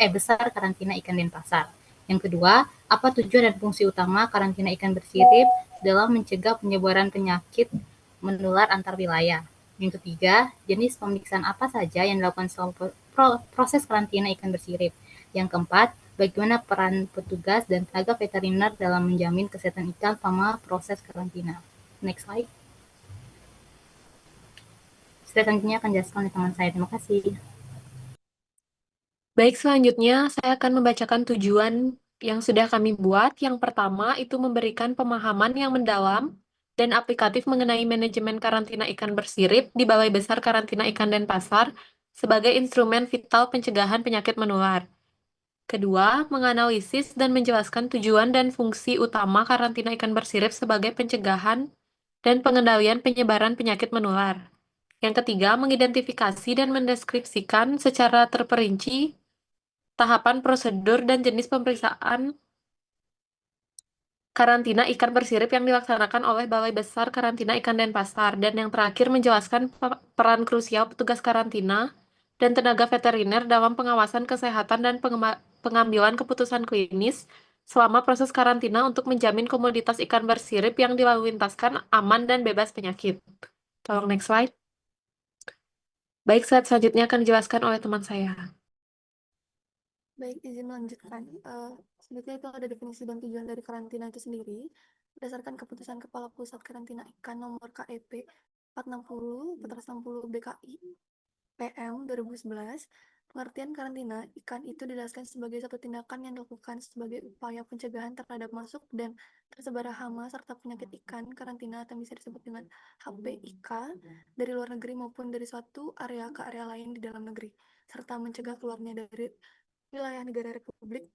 Besar Karantina Ikan Denpasar. Yang kedua, apa tujuan dan fungsi utama karantina ikan bersirip dalam mencegah penyebaran penyakit menular antar wilayah. Yang ketiga, jenis pemeriksaan apa saja yang dilakukan selama proses karantina ikan bersirip. Yang keempat, bagaimana peran petugas dan tenaga veteriner dalam menjamin kesehatan ikan selama proses karantina. Next slide. Slide selanjutnya akan dijelaskan oleh teman saya. Terima kasih. Baik, selanjutnya saya akan membacakan tujuan yang sudah kami buat. Yang pertama itu memberikan pemahaman yang mendalam dan aplikatif mengenai manajemen karantina ikan bersirip di Balai Besar Karantina Ikan Denpasar sebagai instrumen vital pencegahan penyakit menular. Kedua, menganalisis dan menjelaskan tujuan dan fungsi utama karantina ikan bersirip sebagai pencegahan dan pengendalian penyebaran penyakit menular. Yang ketiga, mengidentifikasi dan mendeskripsikan secara terperinci tahapan prosedur dan jenis pemeriksaan karantina ikan bersirip yang dilaksanakan oleh Balai Besar Karantina Ikan Denpasar. Dan yang terakhir, menjelaskan peran krusial petugas karantina dan tenaga veteriner dalam pengawasan kesehatan dan pengambilan keputusan klinis selama proses karantina untuk menjamin komoditas ikan bersirip yang dilalu lintaskan aman dan bebas penyakit. Tolong next slide. Baik, slide selanjutnya akan dijelaskan oleh teman saya. Baik, izin melanjutkan. Selanjutnya itu ada definisi dan tujuan dari karantina itu sendiri. Berdasarkan keputusan Kepala Pusat Karantina Ikan nomor KEP 460 BKI PM 2011, pengertian karantina ikan itu dijelaskan sebagai satu tindakan yang dilakukan sebagai upaya pencegahan terhadap masuk dan tersebar hama serta penyakit ikan karantina atau bisa disebut dengan HPIK dari luar negeri maupun dari suatu area ke area lain di dalam negeri, serta mencegah keluarnya dari wilayah negara Republik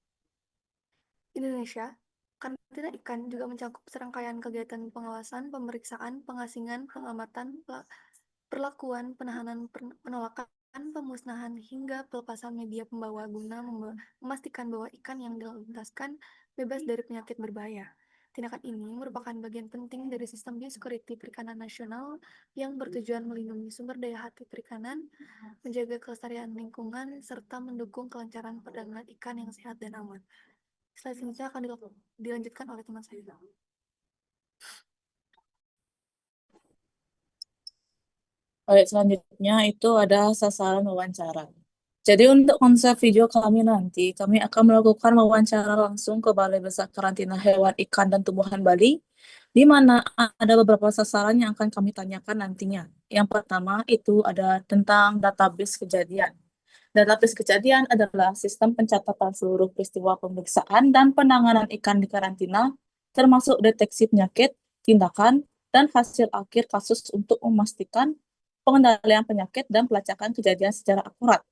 Indonesia. Karantina ikan juga mencakup serangkaian kegiatan pengawasan, pemeriksaan, pengasingan, pengamatan, perlakuan, penahanan, penolakan, pemusnahan, hingga pelepasan media pembawa guna memastikan bahwa ikan yang dilintaskan bebas dari penyakit berbahaya. Tindakan ini merupakan bagian penting dari sistem biosecurity perikanan nasional yang bertujuan melindungi sumber daya hayati perikanan, menjaga kelestarian lingkungan, serta mendukung kelancaran perdagangan ikan yang sehat dan aman. Slide selanjutnya akan dilanjutkan oleh teman saya. Baik, selanjutnya itu ada sasaran wawancara. Jadi untuk konsep video kami nanti, kami akan melakukan wawancara langsung ke Balai Besar Karantina Hewan, Ikan, dan Tumbuhan Bali, di mana ada beberapa sasaran yang akan kami tanyakan nantinya. Yang pertama itu ada tentang database kejadian. Database kejadian adalah sistem pencatatan seluruh peristiwa pemeriksaan dan penanganan ikan di karantina, termasuk deteksi penyakit, tindakan, dan hasil akhir kasus untuk memastikan pengendalian penyakit dan pelacakan kejadian secara akurat.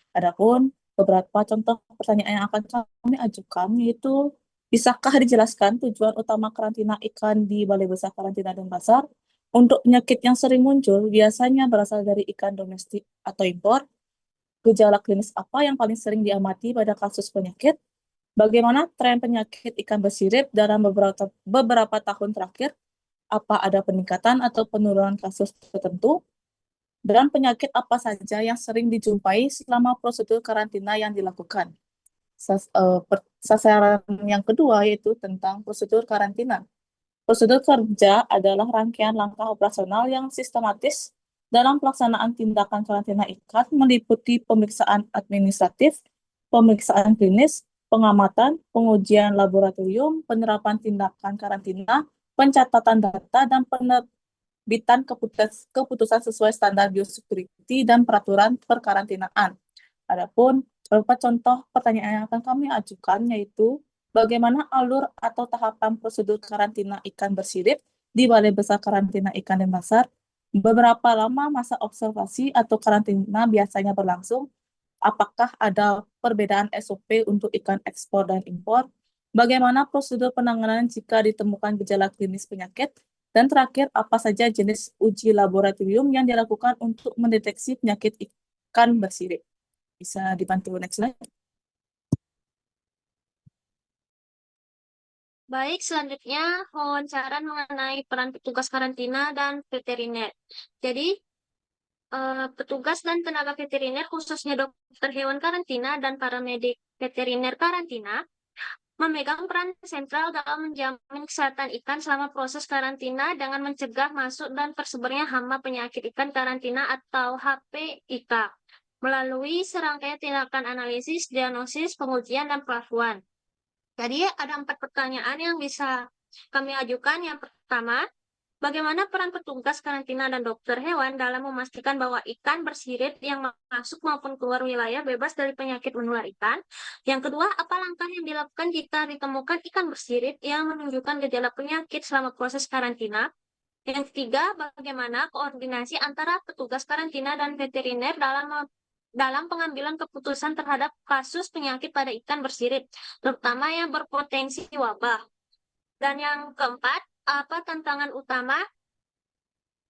Adapun beberapa contoh pertanyaan yang akan kami ajukan yaitu, bisakah dijelaskan tujuan utama karantina ikan di Balai Besar Karantina dan Pasar? Untuk penyakit yang sering muncul, biasanya berasal dari ikan domestik atau impor. Gejala klinis apa yang paling sering diamati pada kasus penyakit? Bagaimana tren penyakit ikan bersirip dalam beberapa tahun terakhir? Apa ada peningkatan atau penurunan kasus tertentu? Dan penyakit apa saja yang sering dijumpai selama prosedur karantina yang dilakukan? Sasaran yang kedua yaitu tentang prosedur karantina. Prosedur kerja adalah rangkaian langkah operasional yang sistematis dalam pelaksanaan tindakan karantina ikan, meliputi pemeriksaan administratif, pemeriksaan klinis, pengamatan, pengujian laboratorium, penerapan tindakan karantina, pencatatan data, dan penerbitan keputusan sesuai standar biosecurity dan peraturan perkarantinaan. Adapun beberapa contoh pertanyaan yang akan kami ajukan yaitu, bagaimana alur atau tahapan prosedur karantina ikan bersirip di Balai Besar Karantina Ikan dan Pasar? Beberapa lama masa observasi atau karantina biasanya berlangsung? Apakah ada perbedaan SOP untuk ikan ekspor dan impor? Bagaimana prosedur penanganan jika ditemukan gejala klinis penyakit? Dan terakhir, apa saja jenis uji laboratorium yang dilakukan untuk mendeteksi penyakit ikan bersirip? Bisa dibantu next slide. Baik, selanjutnya wawancara mengenai peran petugas karantina dan veteriner. Jadi, petugas dan tenaga veteriner, khususnya dokter hewan karantina dan paramedik veteriner karantina, memegang peran sentral dalam menjamin kesehatan ikan selama proses karantina dengan mencegah masuk dan tersebarnya hama penyakit ikan karantina atau HPIK melalui serangkaian tindakan analisis, diagnosis, pengujian, dan pelabuhan. Jadi ada 4 pertanyaan yang bisa kami ajukan. Yang pertama, bagaimana peran petugas karantina dan dokter hewan dalam memastikan bahwa ikan bersirip yang masuk maupun keluar wilayah bebas dari penyakit menular ikan? Yang kedua, apa langkah yang dilakukan jika ditemukan ikan bersirip yang menunjukkan gejala penyakit selama proses karantina? Yang ketiga, bagaimana koordinasi antara petugas karantina dan veteriner dalam pengambilan keputusan terhadap kasus penyakit pada ikan bersirip, terutama yang berpotensi wabah? Dan yang keempat, apa tantangan utama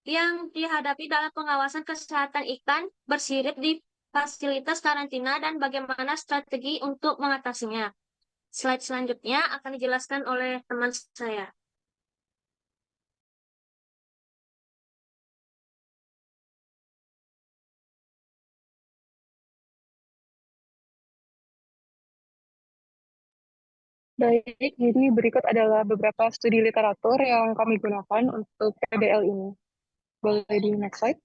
yang dihadapi dalam pengawasan kesehatan ikan bersirip di fasilitas karantina dan bagaimana strategi untuk mengatasinya? Slide selanjutnya akan dijelaskan oleh teman saya. Baik, jadi berikut adalah beberapa studi literatur yang kami gunakan untuk PBL ini. Boleh di next slide?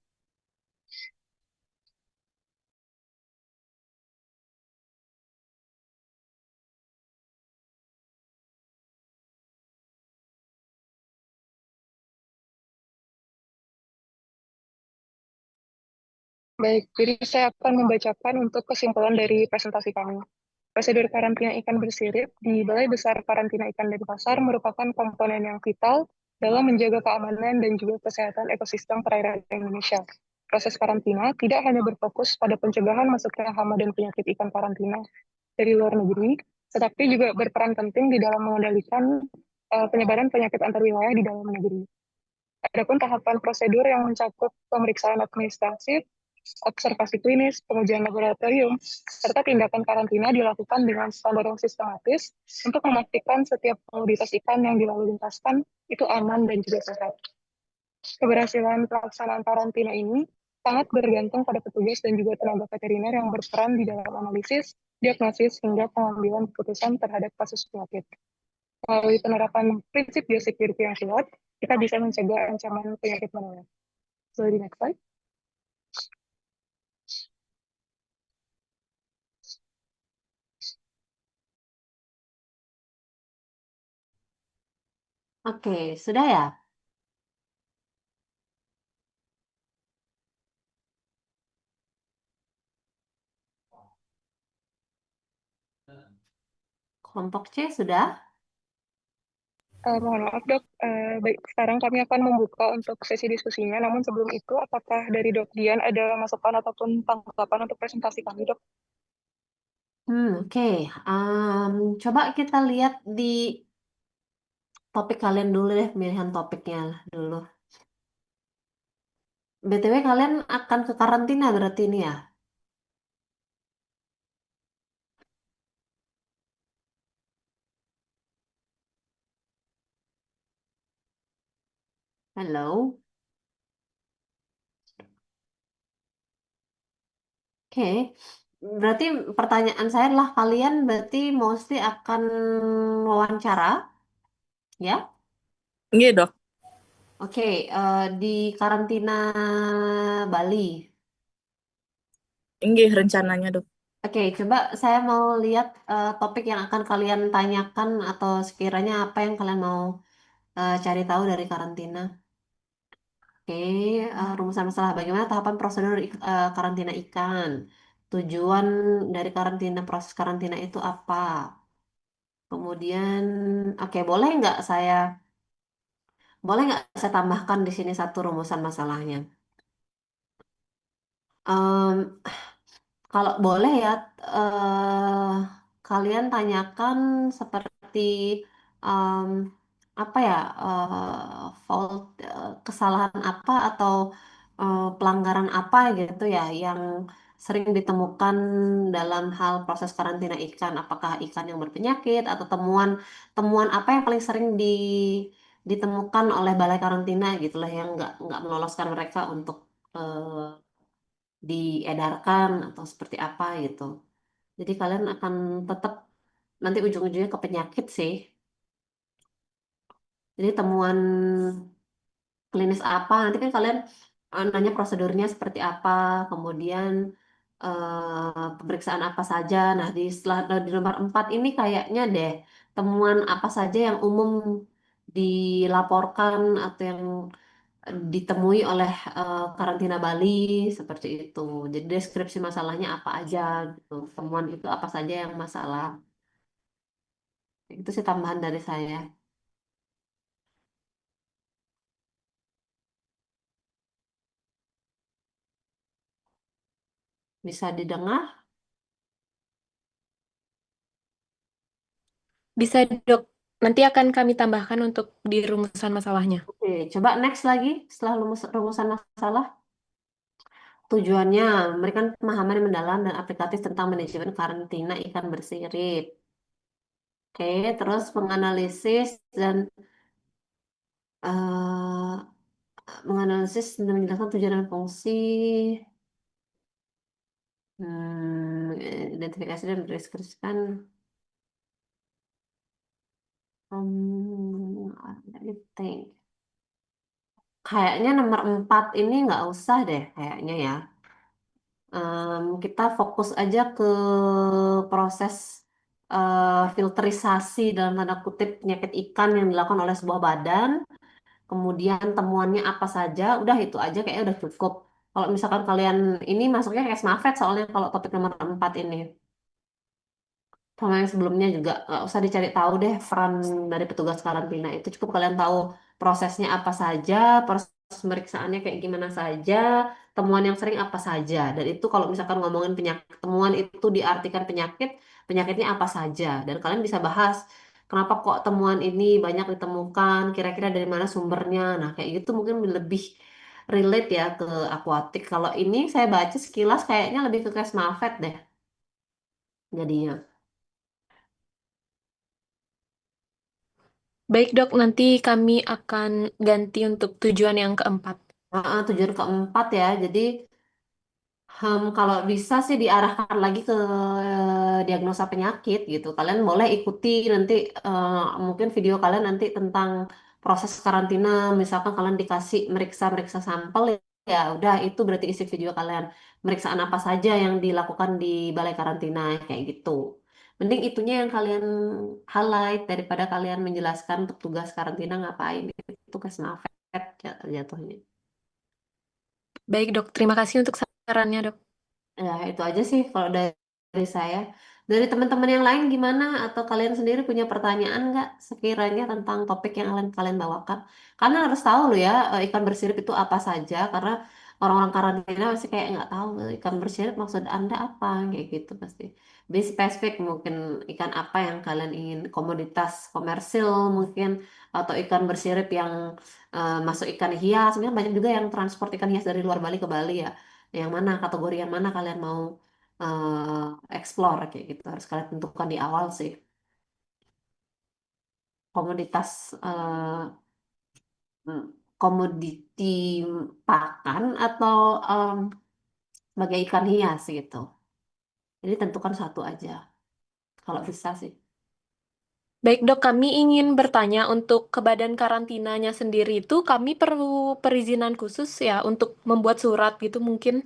Baik, jadi saya akan membacakan untuk kesimpulan dari presentasi kami. Prosedur karantina ikan bersirip di Balai Besar Karantina Ikan dan Pasar merupakan komponen yang vital dalam menjaga keamanan dan juga kesehatan ekosistem perairan Indonesia. Proses karantina tidak hanya berfokus pada pencegahan masuknya hama dan penyakit ikan karantina dari luar negeri, tetapi juga berperan penting di dalam mengendalikan penyebaran penyakit antar wilayah di dalam negeri. Adapun tahapan prosedur yang mencakup pemeriksaan administratif, observasi klinis, pengujian laboratorium, serta tindakan karantina dilakukan dengan standar yang sistematis untuk memastikan setiap komoditas ikan yang dilalu lintaskan itu aman dan juga sehat. Keberhasilan pelaksanaan karantina ini sangat bergantung pada petugas dan juga tenaga veteriner yang berperan di dalam analisis, diagnosis, hingga pengambilan keputusan terhadap kasus penyakit. Melalui penerapan prinsip biosecurity yang kuat, kita bisa mencegah ancaman penyakit menular. So, di next slide. Oke, sudah ya? Kelompok C sudah? Mohon maaf dok, baik sekarang kami akan membuka untuk sesi diskusinya. Namun sebelum itu, apakah dari dok Dian ada masukan ataupun tanggapan untuk presentasi kami dok? Oke. Coba kita lihat di topik kalian dulu deh, pemilihan topiknya dulu. BTW kalian akan ke karantina berarti ini ya? Halo? Oke. Berarti pertanyaan saya adalah kalian berarti mostly akan wawancara, ya? Iya dok, Oke, di karantina Bali. ini rencananya dok. Oke, coba saya mau lihat topik yang akan kalian tanyakan atau sekiranya apa yang kalian mau cari tahu dari karantina. Oke, rumusan masalah bagaimana tahapan prosedur karantina ikan. Tujuan dari karantina, proses karantina itu apa? Kemudian, oke, boleh nggak saya tambahkan di sini satu rumusan masalahnya? Em, Kalau boleh ya, eh, kalian tanyakan seperti em, apa ya, fault, kesalahan apa atau pelanggaran apa gitu ya yang sering ditemukan dalam hal proses karantina ikan. Apakah ikan yang berpenyakit atau temuan temuan apa yang paling sering ditemukan oleh balai karantina gitu lah yang nggak meloloskan mereka untuk diedarkan atau seperti apa gitu. Jadi kalian akan tetap nanti ujung-ujungnya ke penyakit sih. Jadi temuan klinis apa nanti kan kalian nanya prosedurnya seperti apa, kemudian pemeriksaan apa saja. Nah di nomor 4 ini kayaknya deh temuan apa saja yang umum dilaporkan atau yang ditemui oleh karantina Bali seperti itu. Jadi deskripsi masalahnya apa aja gitu. Temuan itu apa saja yang masalah. Itu sih tambahan dari saya. Bisa didengar? Bisa, Dok. Nanti akan kami tambahkan untuk di rumusan masalahnya. Oke, coba next lagi setelah rumusan masalah. Tujuannya memberikan pemahaman yang mendalam dan aplikatif tentang manajemen karantina ikan bersirip. Oke, terus menganalisis dan eh, menjelaskan tujuan dan fungsi, identifikasi dan mendeskripsikan. Let me think. Kayaknya nomor 4 ini nggak usah deh, kayaknya ya. Kita fokus aja ke proses filterisasi dalam tanda kutip penyakit ikan yang dilakukan oleh sebuah badan. Kemudian temuannya apa saja, udah itu aja kayaknya udah cukup. Kalau misalkan kalian ini masuknya kayak Smafet soalnya kalau topik nomor 4 ini. Sama yang sebelumnya juga nggak usah dicari tahu deh peran dari petugas karantina itu cukup kalian tahu prosesnya apa saja, proses pemeriksaannya kayak gimana saja, temuan yang sering apa saja. Dan itu kalau misalkan ngomongin penyakit, temuan itu diartikan penyakit, penyakitnya apa saja. Dan kalian bisa bahas kenapa kok temuan ini banyak ditemukan, kira-kira dari mana sumbernya. Nah, kayak gitu mungkin lebih relate ya ke akuatik. Kalau ini saya baca sekilas kayaknya lebih ke Kes Mafet deh jadinya. Baik, Dok, nanti kami akan ganti untuk tujuan yang keempat. Tujuan keempat ya, jadi kalau bisa sih diarahkan lagi ke diagnosa penyakit gitu. Kalian boleh ikuti nanti mungkin video kalian nanti tentang proses karantina. Misalkan kalian dikasih meriksa-meriksa sampel ya udah itu berarti isi video kalian. Pemeriksaan apa saja yang dilakukan di balai karantina kayak gitu. Mending itunya yang kalian highlight daripada kalian menjelaskan petugas karantina ngapain. Itu kesnafet jatuhnya. Baik, Dok. Terima kasih untuk sarannya, Dok. Ya, itu aja sih kalau dari saya. Dari teman-teman yang lain gimana? Atau kalian sendiri punya pertanyaan nggak sekiranya tentang topik yang kalian kalian bawakan? Karena harus tahu loh ya, ikan bersirip itu apa saja. Karena orang-orang karantina masih kayak nggak tahu ikan bersirip maksud Anda apa, kayak gitu pasti. Be spesifik mungkin ikan apa yang kalian ingin, komoditas komersil mungkin, atau ikan bersirip yang masuk ikan hias. Sebenarnya banyak juga yang transport ikan hias dari luar Bali ke Bali ya, yang mana kategori yang mana kalian mau explore kayak gitu harus kalian tentukan di awal sih komoditas mm, komoditi pakan atau sebagai ikan hias gitu, jadi tentukan satu aja kalau bisa sih. Baik, Dok. Kami ingin bertanya untuk ke badan karantinanya sendiri itu kami perlu perizinan khusus ya untuk membuat surat gitu mungkin.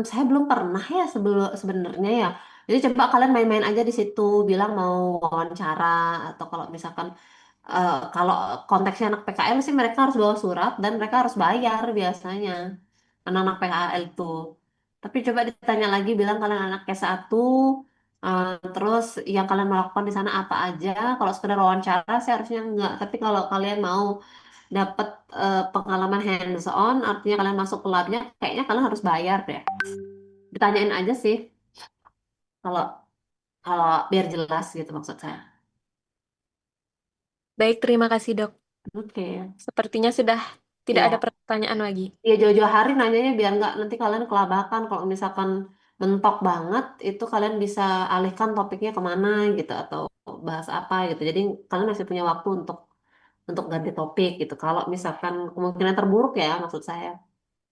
Saya belum pernah ya sebelum sebenarnya ya. Jadi coba kalian main-main aja di situ, bilang mau wawancara atau kalau misalkan kalau konteksnya anak PKL sih mereka harus bawa surat dan mereka harus bayar biasanya anak-anak PKL tuh. Tapi coba ditanya lagi, bilang kalian anak K1, terus yang kalian melakukan di sana apa aja. Kalau sekedar wawancara sih harusnya enggak. Tapi kalau kalian mau dapat pengalaman hands on, artinya kalian masuk ke labnya, kayaknya kalian harus bayar deh. Ditanyain aja sih, kalau kalau biar jelas gitu maksud saya. Baik, terima kasih, Dok. Oke. Sepertinya sudah tidak ada Ya, pertanyaan lagi. ya jauh-jauh hari nanyanya biar nggak nanti kalian kelabakan. Kalau misalkan mentok banget, itu kalian bisa alihkan topiknya kemana gitu atau bahas apa gitu. Jadi kalian masih punya waktu untuk ganti topik gitu. Kalau misalkan kemungkinan terburuk ya maksud saya.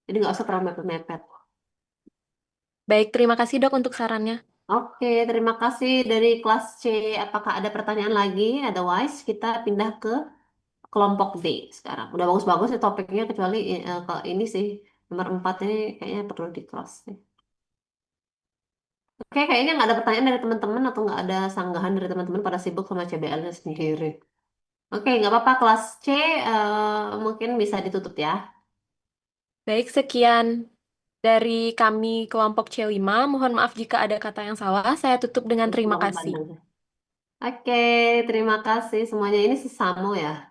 Jadi nggak usah terlalu mepet-mepet. Baik, terima kasih, Dok, untuk sarannya. Oke, terima kasih dari kelas C. Apakah ada pertanyaan lagi? Otherwise, kita pindah ke kelompok D sekarang. Udah bagus-bagus ya topiknya, kecuali kalau ini sih, nomor 4 ini kayaknya perlu di cross nih. Oke, kayaknya nggak ada pertanyaan dari teman-teman atau nggak ada sanggahan dari teman-teman pada sibuk sama CBL-nya sendiri. Oke, nggak apa-apa. Kelas C mungkin bisa ditutup ya. Baik, sekian dari kami kelompok C5. Mohon maaf jika ada kata yang salah. Saya tutup dengan terima Mohon kasih. pandang. Oke, terima kasih semuanya. Ini si Samo ya.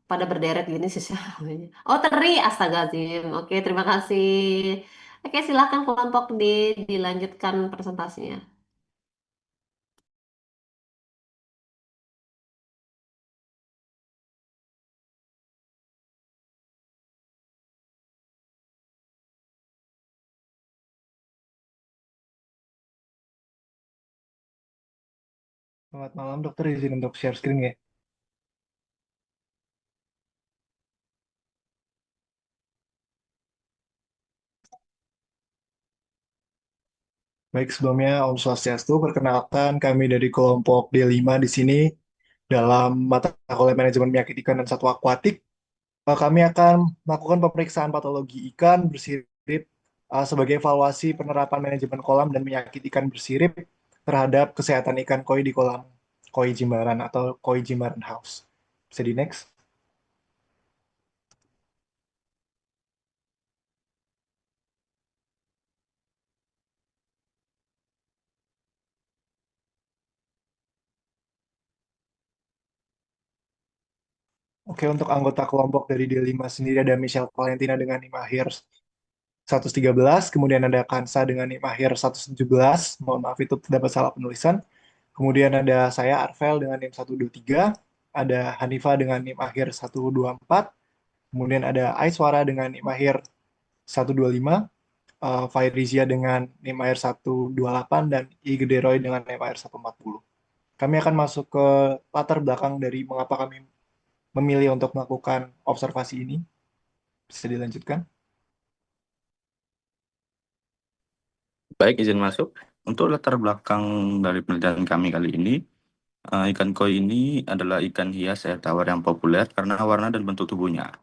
Pada berderet gini sih namanya. Oh, Teri, Astagazim. Oke, terima kasih. Oke, silakan kelompok D dilanjutkan presentasinya. Selamat malam, dokter. Izin untuk share screen ya. Baik, sebelumnya Om Swastiastu. Perkenalkan, kami dari kelompok D5 di sini dalam mata kuliah manajemen penyakit ikan dan satwa akuatik. Kami akan melakukan pemeriksaan patologi ikan bersirip sebagai evaluasi penerapan manajemen kolam dan penyakit ikan bersirip terhadap kesehatan ikan koi di kolam koi Jimbaran atau koi Jimbaran House. Bisa di next. Oke, untuk anggota kelompok dari D5 sendiri ada Michelle Valentina dengan NIM akhir 113, kemudian ada Kansa dengan NIM akhir 117, mohon maaf itu terdapat salah penulisan. Kemudian ada saya Arvel dengan NIM 123, ada Hanifa dengan NIM akhir 124, kemudian ada Aiswara dengan NIM akhir 125, Fairizia dengan NIM AR 128, dan I Gederoy dengan NIM AR 140. Kami akan masuk ke latar belakang dari mengapa kami memilih untuk melakukan observasi ini. Bisa dilanjutkan? Baik, izin masuk. Untuk latar belakang dari penelitian kami kali ini, ikan koi ini adalah ikan hias air tawar yang populer karena warna dan bentuk tubuhnya.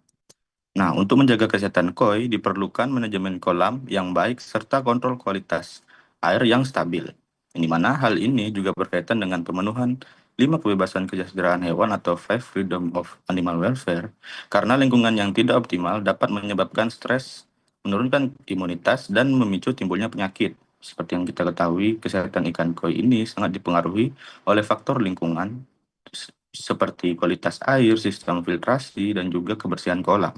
Nah, untuk menjaga kesehatan koi diperlukan manajemen kolam yang baik serta kontrol kualitas air yang stabil. Di mana hal ini juga berkaitan dengan pemenuhan 5 kebebasan kesejahteraan hewan atau 5 Freedom of Animal Welfare, karena lingkungan yang tidak optimal dapat menyebabkan stres, menurunkan imunitas, dan memicu timbulnya penyakit. Seperti yang kita ketahui, kesehatan ikan koi ini sangat dipengaruhi oleh faktor lingkungan, seperti kualitas air, sistem filtrasi, dan juga kebersihan kolam.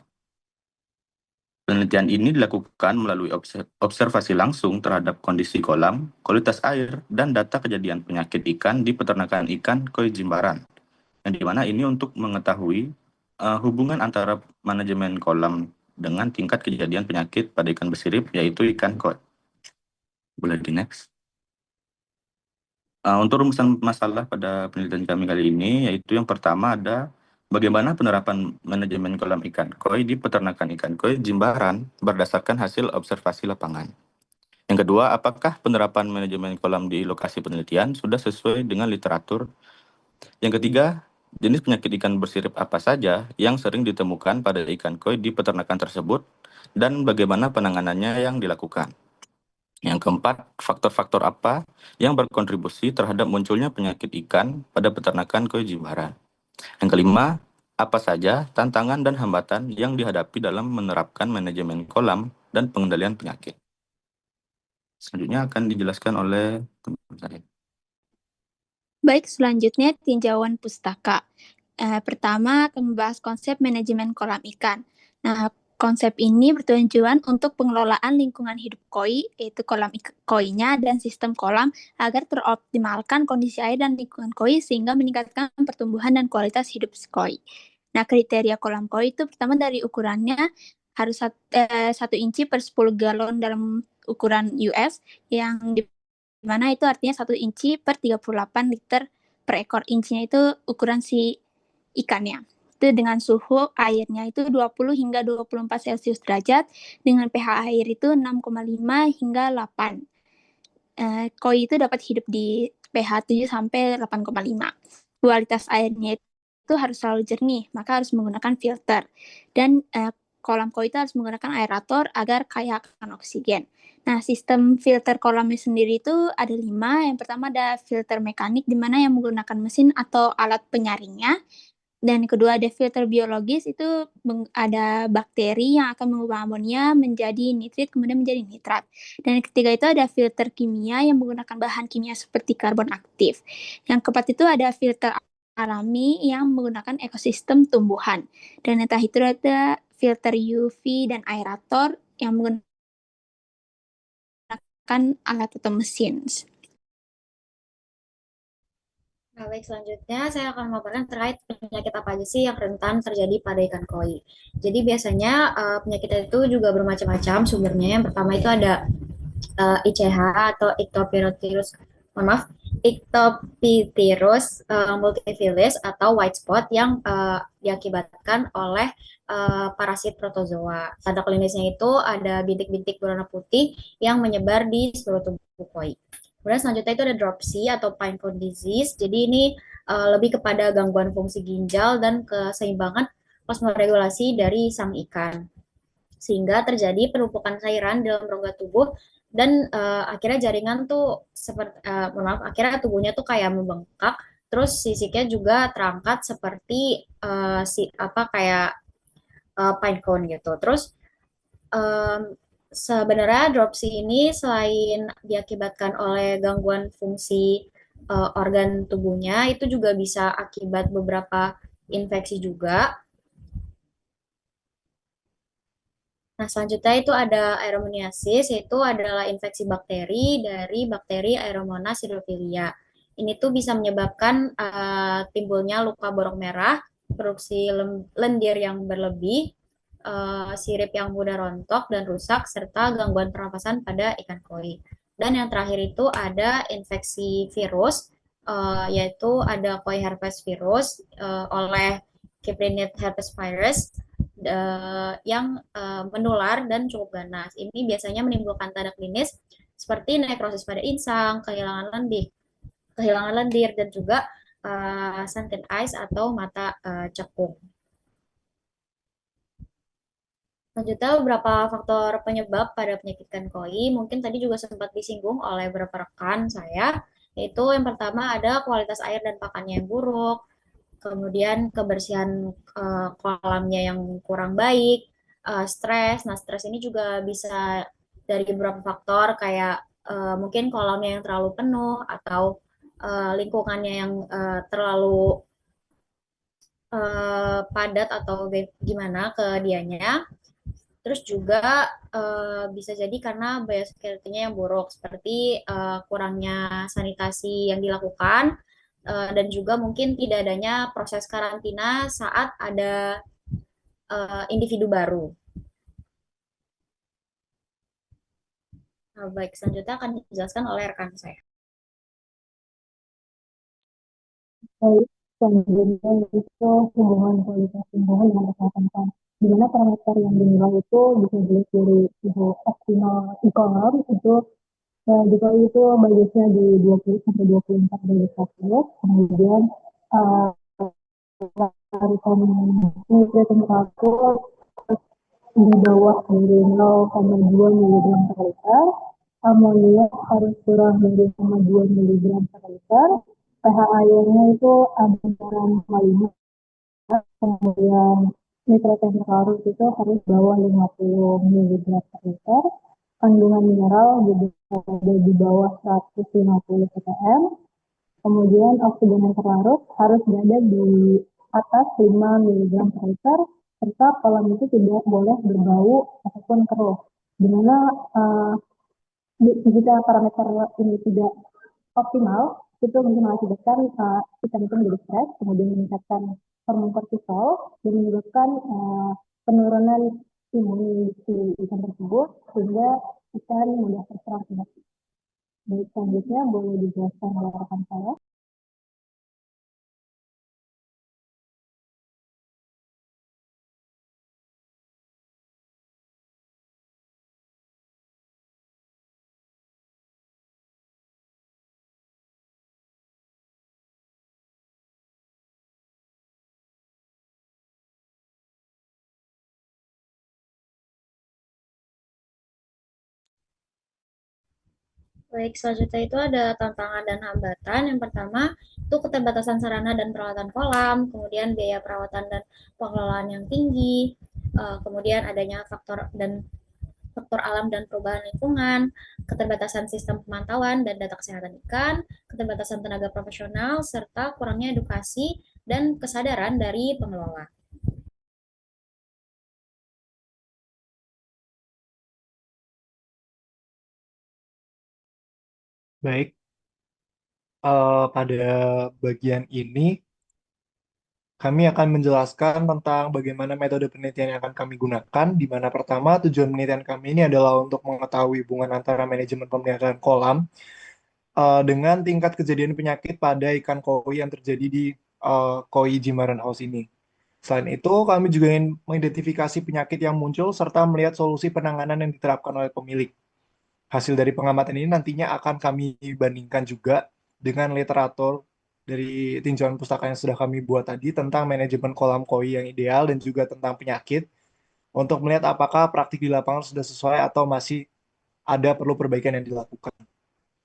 Penelitian ini dilakukan melalui observasi langsung terhadap kondisi kolam, kualitas air, dan data kejadian penyakit ikan di peternakan ikan koi Jimbaran. Yang dimana ini untuk mengetahui hubungan antara manajemen kolam dengan tingkat kejadian penyakit pada ikan bersirip, yaitu ikan koi. Boleh di next. Untuk rumusan masalah pada penelitian kami kali ini, yaitu yang pertama ada bagaimana penerapan manajemen kolam ikan koi di peternakan ikan koi Jimbaran berdasarkan hasil observasi lapangan. Yang kedua, apakah penerapan manajemen kolam di lokasi penelitian sudah sesuai dengan literatur? Yang ketiga, jenis penyakit ikan bersirip apa saja yang sering ditemukan pada ikan koi di peternakan tersebut dan bagaimana penanganannya yang dilakukan? Yang keempat, faktor-faktor apa yang berkontribusi terhadap munculnya penyakit ikan pada peternakan koi Jimbaran? Yang kelima, apa saja tantangan dan hambatan yang dihadapi dalam menerapkan manajemen kolam dan pengendalian penyakit? Selanjutnya akan dijelaskan oleh teman saya. Baik, selanjutnya tinjauan pustaka. Pertama akan membahas konsep manajemen kolam ikan. Nah, konsep ini bertujuan untuk pengelolaan lingkungan hidup koi, yaitu kolam koinya dan sistem kolam, agar teroptimalkan kondisi air dan lingkungan koi sehingga meningkatkan pertumbuhan dan kualitas hidup koi. Nah, kriteria kolam koi itu pertama dari ukurannya harus 1 inci per 10 galon dalam ukuran US, yang di mana itu artinya 1 inci per 38 liter per ekor. Incinya itu ukuran si ikannya. Itu dengan suhu airnya itu 20 hingga 24 Celcius derajat, dengan pH air itu 6,5 hingga 8. Koi itu dapat hidup di pH 7 sampai 8,5. Kualitas airnya itu harus selalu jernih, maka harus menggunakan filter. Dan kolam koi itu harus menggunakan aerator agar kaya akan oksigen. Nah, sistem filter kolamnya sendiri itu ada 5. Yang pertama ada filter mekanik, di mana yang menggunakan mesin atau alat penyaringnya. Dan yang kedua ada filter biologis, itu ada bakteri yang akan mengubah amonia menjadi nitrit, kemudian menjadi nitrat. Dan yang ketiga itu ada filter kimia yang menggunakan bahan kimia seperti karbon aktif. Yang keempat itu ada filter alami yang menggunakan ekosistem tumbuhan. Dan yang terakhir itu ada filter UV dan aerator yang menggunakan alat atau mesin. Nah, baik, selanjutnya saya akan memaparkan terkait penyakit apa aja sih yang rentan terjadi pada ikan koi. Jadi biasanya penyakit itu juga bermacam-macam sumbernya. Yang pertama itu ada ICH atau Ectopirotirus, Ectopirotirus multifilis atau white spot yang diakibatkan oleh parasit protozoa. Tanda klinisnya itu ada bintik-bintik berwarna putih yang menyebar di seluruh tubuh koi. Kemudian selanjutnya itu ada dropsy atau pinecone disease. Jadi ini lebih kepada gangguan fungsi ginjal dan keseimbangan osmoregulasi dari sang ikan, sehingga terjadi penumpukan cairan dalam rongga tubuh dan akhirnya jaringan tuh seperti akhirnya tubuhnya tuh kayak membengkak, terus sisiknya juga terangkat seperti kayak pinecone gitu. Terus sebenarnya dropsy ini selain diakibatkan oleh gangguan fungsi organ tubuhnya, itu juga bisa akibat beberapa infeksi juga. Nah, selanjutnya itu ada aeromoniasis, yaitu adalah infeksi bakteri dari bakteri Aeromonas hydrophilia. Ini tuh bisa menyebabkan timbulnya luka borok merah, produksi lendir yang berlebih, sirip yang mudah rontok dan rusak, serta gangguan pernapasan pada ikan koi. Dan yang terakhir itu ada infeksi virus, yaitu ada koi herpes virus oleh Cyprinid herpes virus yang menular dan cukup ganas. Ini biasanya menimbulkan tanda klinis seperti nekrosis pada insang, kehilangan lendir, dan juga sunken eyes atau mata cekung. Selanjutnya, beberapa faktor penyebab pada penyakit ikan koi mungkin tadi juga sempat disinggung oleh beberapa rekan saya, yaitu yang pertama ada kualitas air dan pakannya yang buruk, kemudian kebersihan kolamnya yang kurang baik, stres. Nah, stres ini juga bisa dari beberapa faktor kayak mungkin kolamnya yang terlalu penuh atau lingkungannya yang terlalu padat atau gimana ke dianya. Terus juga bisa jadi karena biosecurity-nya yang buruk, seperti kurangnya sanitasi yang dilakukan, dan juga mungkin tidak adanya proses karantina saat ada individu baru. Nah, baik, selanjutnya akan dijelaskan oleh rekan saya. Baik, selanjutnya itu hubungan kualitas lingkungan dengan kesehatan ikan. Di mana parameter yang dinilai itu bisa dilihat dari suhu optimal kolam itu jika itu bagusnya di 20 sampai 24 derajat Celcius, kemudian larutan temperatur di bawah dari 0,2 mg per liter, amonia harus kurang dari 0,2 mg per liter, pH airnya itu antara 0,5, kemudian nitrat yang terlarut itu harus bawah 50 mg per liter, kandungan mineral juga ada di bawah 150 ppm, kemudian oksigen yang terlarut harus berada di atas 5 mg per liter, serta kolam itu tidak boleh berbau ataupun keruh. Di mana jika parameter ini tidak optimal, itu mungkin mengakibatkan ikan itu menjadi stres, kemudian meningkatkan hormon kortisol dan menyebabkan penurunan imun si ikan tersebut sehingga ikan mudah terserang penyakit. Baik, selanjutnya boleh dijelaskan oleh rekan saya. Baik, selanjutnya itu ada tantangan dan hambatan. Yang pertama, itu keterbatasan sarana dan peralatan kolam, kemudian biaya perawatan dan pengelolaan yang tinggi, kemudian adanya faktor alam dan perubahan lingkungan, keterbatasan sistem pemantauan dan data kesehatan ikan, keterbatasan tenaga profesional, serta kurangnya edukasi dan kesadaran dari pengelola. Baik, pada bagian ini kami akan menjelaskan tentang bagaimana metode penelitian yang akan kami gunakan, di mana pertama tujuan penelitian kami ini adalah untuk mengetahui hubungan antara manajemen pemeliharaan kolam dengan tingkat kejadian penyakit pada ikan koi yang terjadi di koi Jimbaran House ini. Selain itu, kami juga ingin mengidentifikasi penyakit yang muncul serta melihat solusi penanganan yang diterapkan oleh pemilik. Hasil dari pengamatan ini nantinya akan kami bandingkan juga dengan literatur dari tinjauan pustaka yang sudah kami buat tadi tentang manajemen kolam koi yang ideal dan juga tentang penyakit untuk melihat apakah praktik di lapangan sudah sesuai atau masih ada perlu perbaikan yang dilakukan.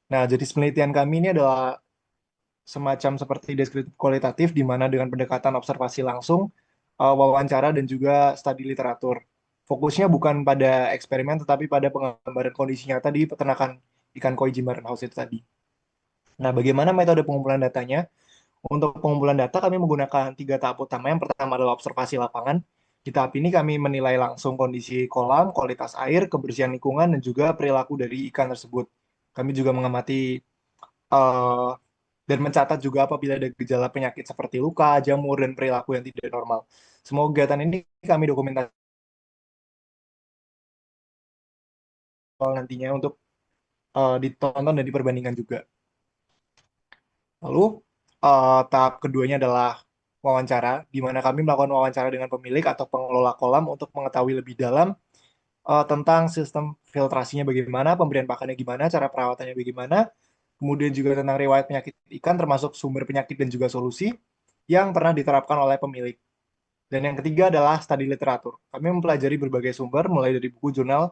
Nah, jadi penelitian kami ini adalah semacam seperti deskriptif kualitatif di mana dengan pendekatan observasi langsung, wawancara dan juga studi literatur. Fokusnya bukan pada eksperimen tetapi pada penggambaran kondisi nyata di peternakan ikan koi Jimbaran House itu tadi. Nah, bagaimana metode pengumpulan datanya? Untuk pengumpulan data kami menggunakan 3 tahap utama. Yang pertama adalah observasi lapangan. Di tahap ini kami menilai langsung kondisi kolam, kualitas air, kebersihan lingkungan, dan juga perilaku dari ikan tersebut. Kami juga mengamati dan mencatat juga apabila ada gejala penyakit seperti luka, jamur, dan perilaku yang tidak normal. Semua kegiatan ini kami dokumentasikan nantinya untuk ditonton dan diperbandingkan juga. Lalu tahap keduanya adalah wawancara, di mana kami melakukan wawancara dengan pemilik atau pengelola kolam untuk mengetahui lebih dalam tentang sistem filtrasinya bagaimana, pemberian pakannya gimana, cara perawatannya bagaimana, kemudian juga tentang riwayat penyakit ikan termasuk sumber penyakit dan juga solusi yang pernah diterapkan oleh pemilik. Dan yang ketiga adalah studi literatur. Kami mempelajari berbagai sumber, mulai dari buku jurnal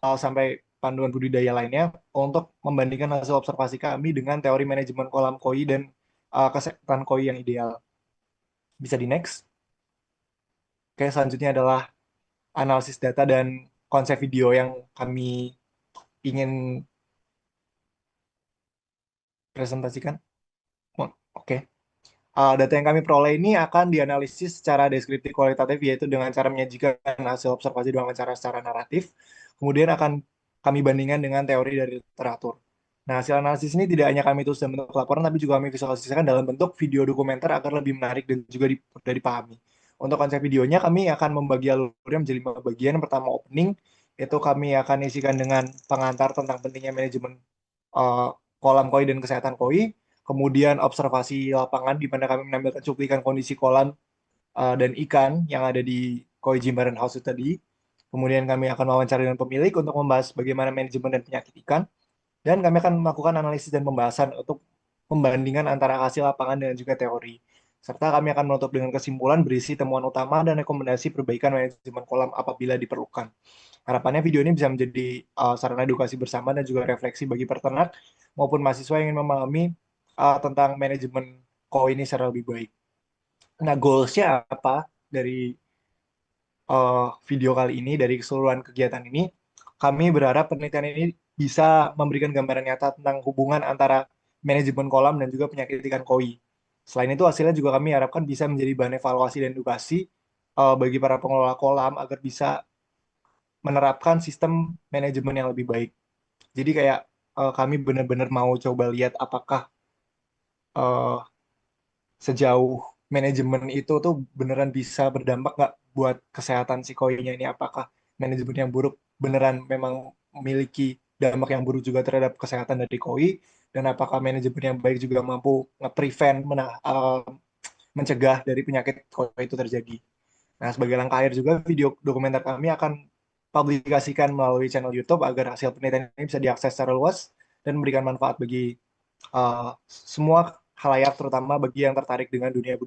sampai panduan budidaya lainnya, untuk membandingkan hasil observasi kami dengan teori manajemen kolam koi dan kesehatan koi yang ideal. Bisa di next. Oke, selanjutnya adalah analisis data dan konsep video yang kami ingin presentasikan. Oke. Data yang kami peroleh ini akan dianalisis secara deskriptif kualitatif, yaitu dengan cara menyajikan hasil observasi dengan cara secara naratif. Kemudian akan kami bandingkan dengan teori dari literatur. Nah, hasil analisis ini tidak hanya kami tulis dalam bentuk laporan, tapi juga kami visualisasikan dalam bentuk video dokumenter agar lebih menarik dan juga mudah dipahami. Untuk konsep videonya, kami akan membagi alurnya menjadi 5 bagian. Yang pertama, opening, itu kami akan isikan dengan pengantar tentang pentingnya manajemen kolam koi dan kesehatan koi. Kemudian observasi lapangan di mana kami menampilkan cuplikan kondisi kolam dan ikan yang ada di Koi Jimbaran House itu tadi. Kemudian kami akan wawancara dengan pemilik untuk membahas bagaimana manajemen dan penyakit ikan. Dan kami akan melakukan analisis dan pembahasan untuk pembandingan antara hasil lapangan dengan juga teori. Serta kami akan menutup dengan kesimpulan berisi temuan utama dan rekomendasi perbaikan manajemen kolam apabila diperlukan. Harapannya video ini bisa menjadi sarana edukasi bersama dan juga refleksi bagi peternak maupun mahasiswa yang ingin memahami tentang manajemen koi ini secara lebih baik. Nah, goals-nya apa dari video kali ini, dari keseluruhan kegiatan ini? Kami berharap penelitian ini bisa memberikan gambaran nyata tentang hubungan antara manajemen kolam dan juga penyakit ikan koi. Selain itu, hasilnya juga kami harapkan bisa menjadi bahan evaluasi dan edukasi bagi para pengelola kolam agar bisa menerapkan sistem manajemen yang lebih baik. Jadi kayak kami benar-benar mau coba lihat apakah sejauh manajemen itu tuh beneran bisa berdampak nggak buat kesehatan si koinya ini, apakah manajemen yang buruk beneran memang memiliki dampak yang buruk juga terhadap kesehatan dari koi, dan apakah manajemen yang baik juga mampu nge-prevent, mencegah dari penyakit koi itu terjadi. Nah, sebagai langkah akhir juga video dokumenter kami akan publikasikan melalui channel YouTube agar hasil penelitian ini bisa diakses secara luas dan memberikan manfaat bagi semua khalayak, terutama bagi yang tertarik dengan dunia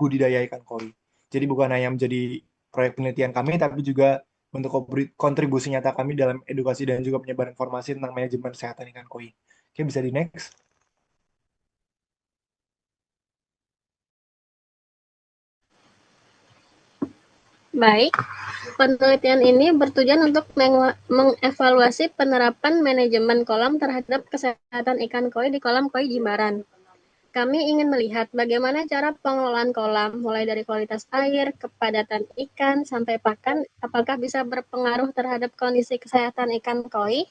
budidaya ikan koi. Jadi bukan hanya menjadi proyek penelitian kami, tapi juga bentuk kontribusi nyata kami dalam edukasi dan juga penyebaran informasi tentang manajemen kesehatan ikan koi. Oke, bisa di next. Baik, penelitian ini bertujuan untuk mengevaluasi penerapan manajemen kolam terhadap kesehatan ikan koi di kolam koi Jimbaran. Kami ingin melihat bagaimana cara pengelolaan kolam, mulai dari kualitas air, kepadatan ikan, sampai pakan, apakah bisa berpengaruh terhadap kondisi kesehatan ikan koi.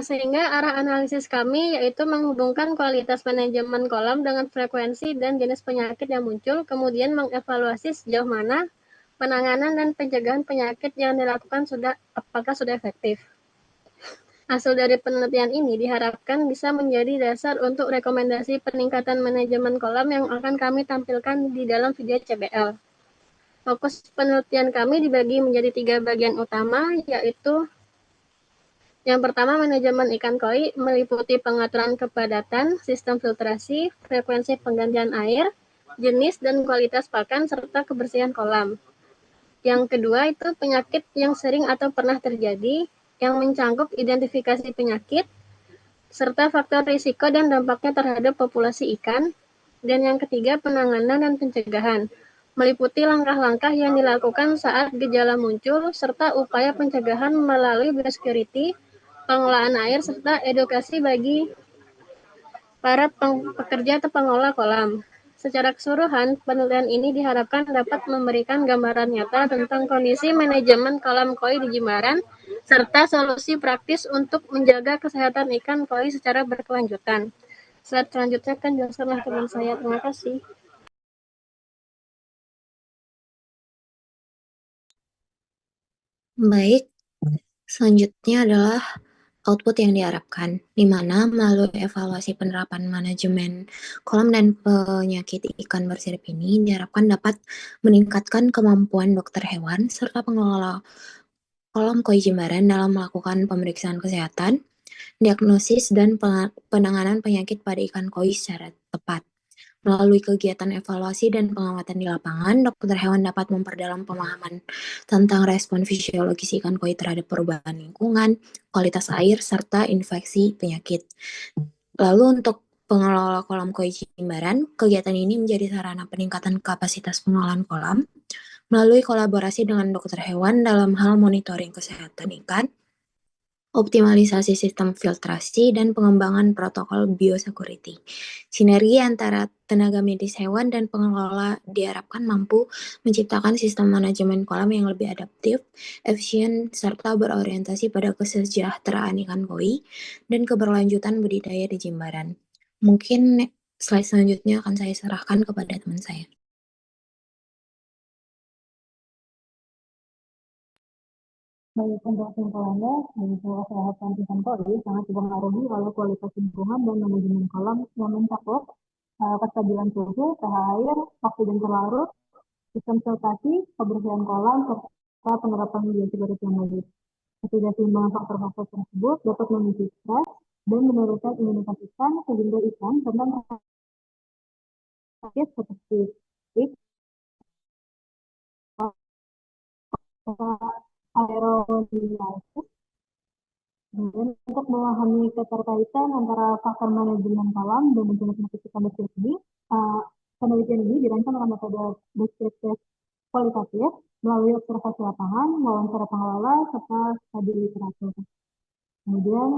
Sehingga arah analisis kami yaitu menghubungkan kualitas manajemen kolam dengan frekuensi dan jenis penyakit yang muncul, kemudian mengevaluasi sejauh mana penanganan dan pencegahan penyakit yang dilakukan apakah sudah efektif. Hasil dari penelitian ini diharapkan bisa menjadi dasar untuk rekomendasi peningkatan manajemen kolam yang akan kami tampilkan di dalam video CBL. Fokus penelitian kami dibagi menjadi 3 bagian utama, yaitu yang pertama, manajemen ikan koi meliputi pengaturan kepadatan, sistem filtrasi, frekuensi penggantian air, jenis dan kualitas pakan, serta kebersihan kolam. Yang kedua itu penyakit yang sering atau pernah terjadi, yang mencangkup identifikasi penyakit, serta faktor risiko dan dampaknya terhadap populasi ikan. Dan yang ketiga, penanganan dan pencegahan, meliputi langkah-langkah yang dilakukan saat gejala muncul, serta upaya pencegahan melalui biosecurity, pengelolaan air, serta edukasi bagi para pekerja atau pengelola kolam. Secara keseluruhan, penelitian ini diharapkan dapat memberikan gambaran nyata tentang kondisi manajemen kolam koi di Jimbaran, serta solusi praktis untuk menjaga kesehatan ikan koi secara berkelanjutan. Slide selanjutnya akan dijelaskan oleh teman saya. Terima kasih. Baik, Selanjutnya adalah output yang diharapkan, di mana melalui evaluasi penerapan manajemen kolam dan penyakit ikan bersirip ini diharapkan dapat meningkatkan kemampuan dokter hewan serta pengelola kolam koi Jimbaran dalam melakukan pemeriksaan kesehatan, diagnosis, dan penanganan penyakit pada ikan koi secara tepat. Melalui kegiatan evaluasi dan pengamatan di lapangan, dokter hewan dapat memperdalam pemahaman tentang respon fisiologis ikan koi terhadap perubahan lingkungan, kualitas air, serta infeksi penyakit. Lalu untuk pengelola kolam koi Jimbaran, kegiatan ini menjadi sarana peningkatan kapasitas pengelolaan kolam melalui kolaborasi dengan dokter hewan dalam hal monitoring kesehatan ikan, optimalisasi sistem filtrasi, dan pengembangan protokol biosecurity. Sinergi antara tenaga medis hewan dan pengelola diharapkan mampu menciptakan sistem manajemen kolam yang lebih adaptif, efisien, serta berorientasi pada kesejahteraan ikan koi dan keberlanjutan budidaya di Jimbaran. Mungkin slide selanjutnya akan saya serahkan kepada teman saya. Baik, untuk kesimpulannya, masalah kesehatan ikan koi sangat dipengaruhi oleh kualitas lingkungan dan manajemen kolam yang mencakup kestabilan suhu, pH air, oksigen terlarut, sistem filtrasi, kebersihan kolam, serta penerapan biosecurity yang baik. Ketidakseimbangan faktor-faktor tersebut dapat memicu stres dan menurunkan imunitas ikan sehingga ikan rentan sakit seperti aerolisis. Kemudian untuk memahami keterkaitan antara faktor manajemen kolam dan penyakit ikan bersirip ini, penelitian ini dirancang dengan metode deskriptif kualitatif melalui observasi lapangan, wawancara pengelola, serta studi literatur. Kemudian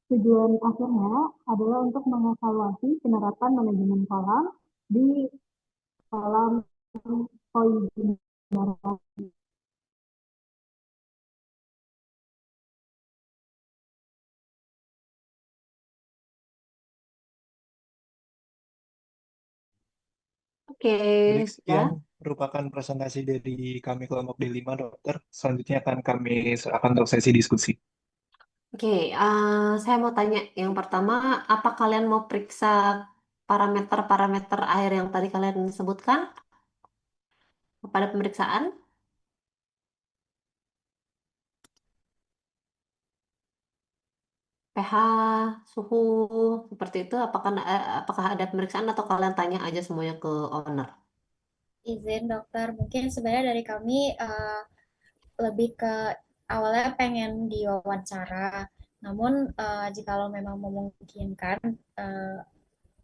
tujuan akhirnya adalah untuk mengevaluasi penerapan manajemen kolam di kolam koi Jimbaran. Oke, Baik, ya. sekian merupakan presentasi dari kami kelompok D5, dokter. Selanjutnya akan kami serahkan untuk sesi diskusi. Oke, saya mau tanya yang pertama, apa kalian mau periksa parameter-parameter air yang tadi kalian sebutkan pada pemeriksaan? pH, suhu, seperti itu. Apakah ada pemeriksaan atau kalian tanya aja semuanya ke owner? Izin dokter, mungkin sebenarnya dari kami lebih ke awalnya pengen diwawancara, namun jikalau memang memungkinkan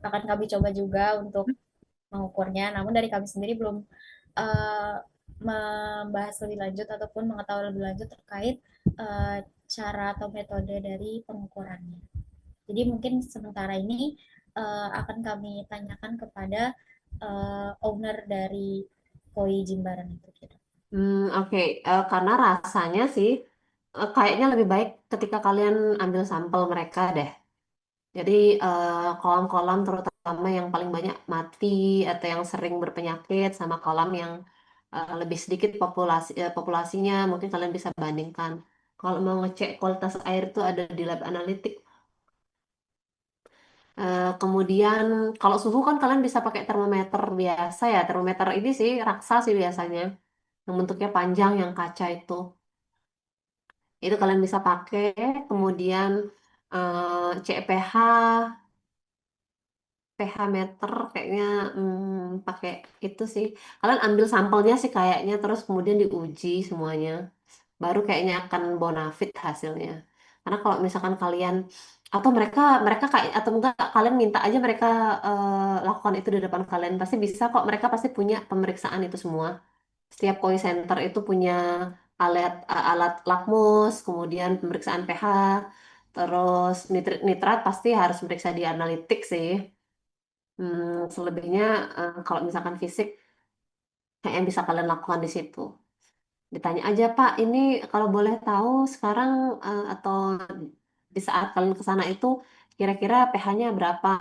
akan kami coba juga untuk mengukurnya. Namun dari kami sendiri belum uh, membahas lebih lanjut ataupun mengetahui lebih lanjut terkait cara atau metode dari pengukurannya. Jadi mungkin sementara ini akan kami tanyakan kepada owner dari Koi Jimbaran itu. Gitu. Oke. Karena rasanya sih kayaknya lebih baik ketika kalian ambil sampel mereka deh. Jadi kolam-kolam terutama yang paling banyak mati atau yang sering berpenyakit sama kolam yang lebih sedikit populasinya, mungkin kalian bisa bandingkan. Kalau mau ngecek kualitas air itu ada di lab analitik. Kemudian kalau suhu kan kalian bisa pakai termometer biasa ya. Termometer ini sih raksa sih biasanya, yang bentuknya panjang yang kaca itu. Itu kalian bisa pakai. Kemudian cek pH meter kayaknya pakai itu sih. Kalian ambil sampelnya sih kayaknya terus kemudian diuji semuanya. Baru kayaknya akan bonafit hasilnya. Karena kalau misalkan kalian atau mereka mereka kayak atau enggak kalian minta aja mereka lakukan itu di depan kalian pasti bisa kok. Mereka pasti punya pemeriksaan itu semua. Setiap koi center itu punya alat lakmus, kemudian pemeriksaan pH, terus nitrat pasti harus meriksa di analitik sih. Selebihnya kalau misalkan fisik kayak yang bisa kalian lakukan di situ. Ditanya aja Pak, ini kalau boleh tahu sekarang atau di saat kalian ke sana itu kira-kira pH-nya berapa,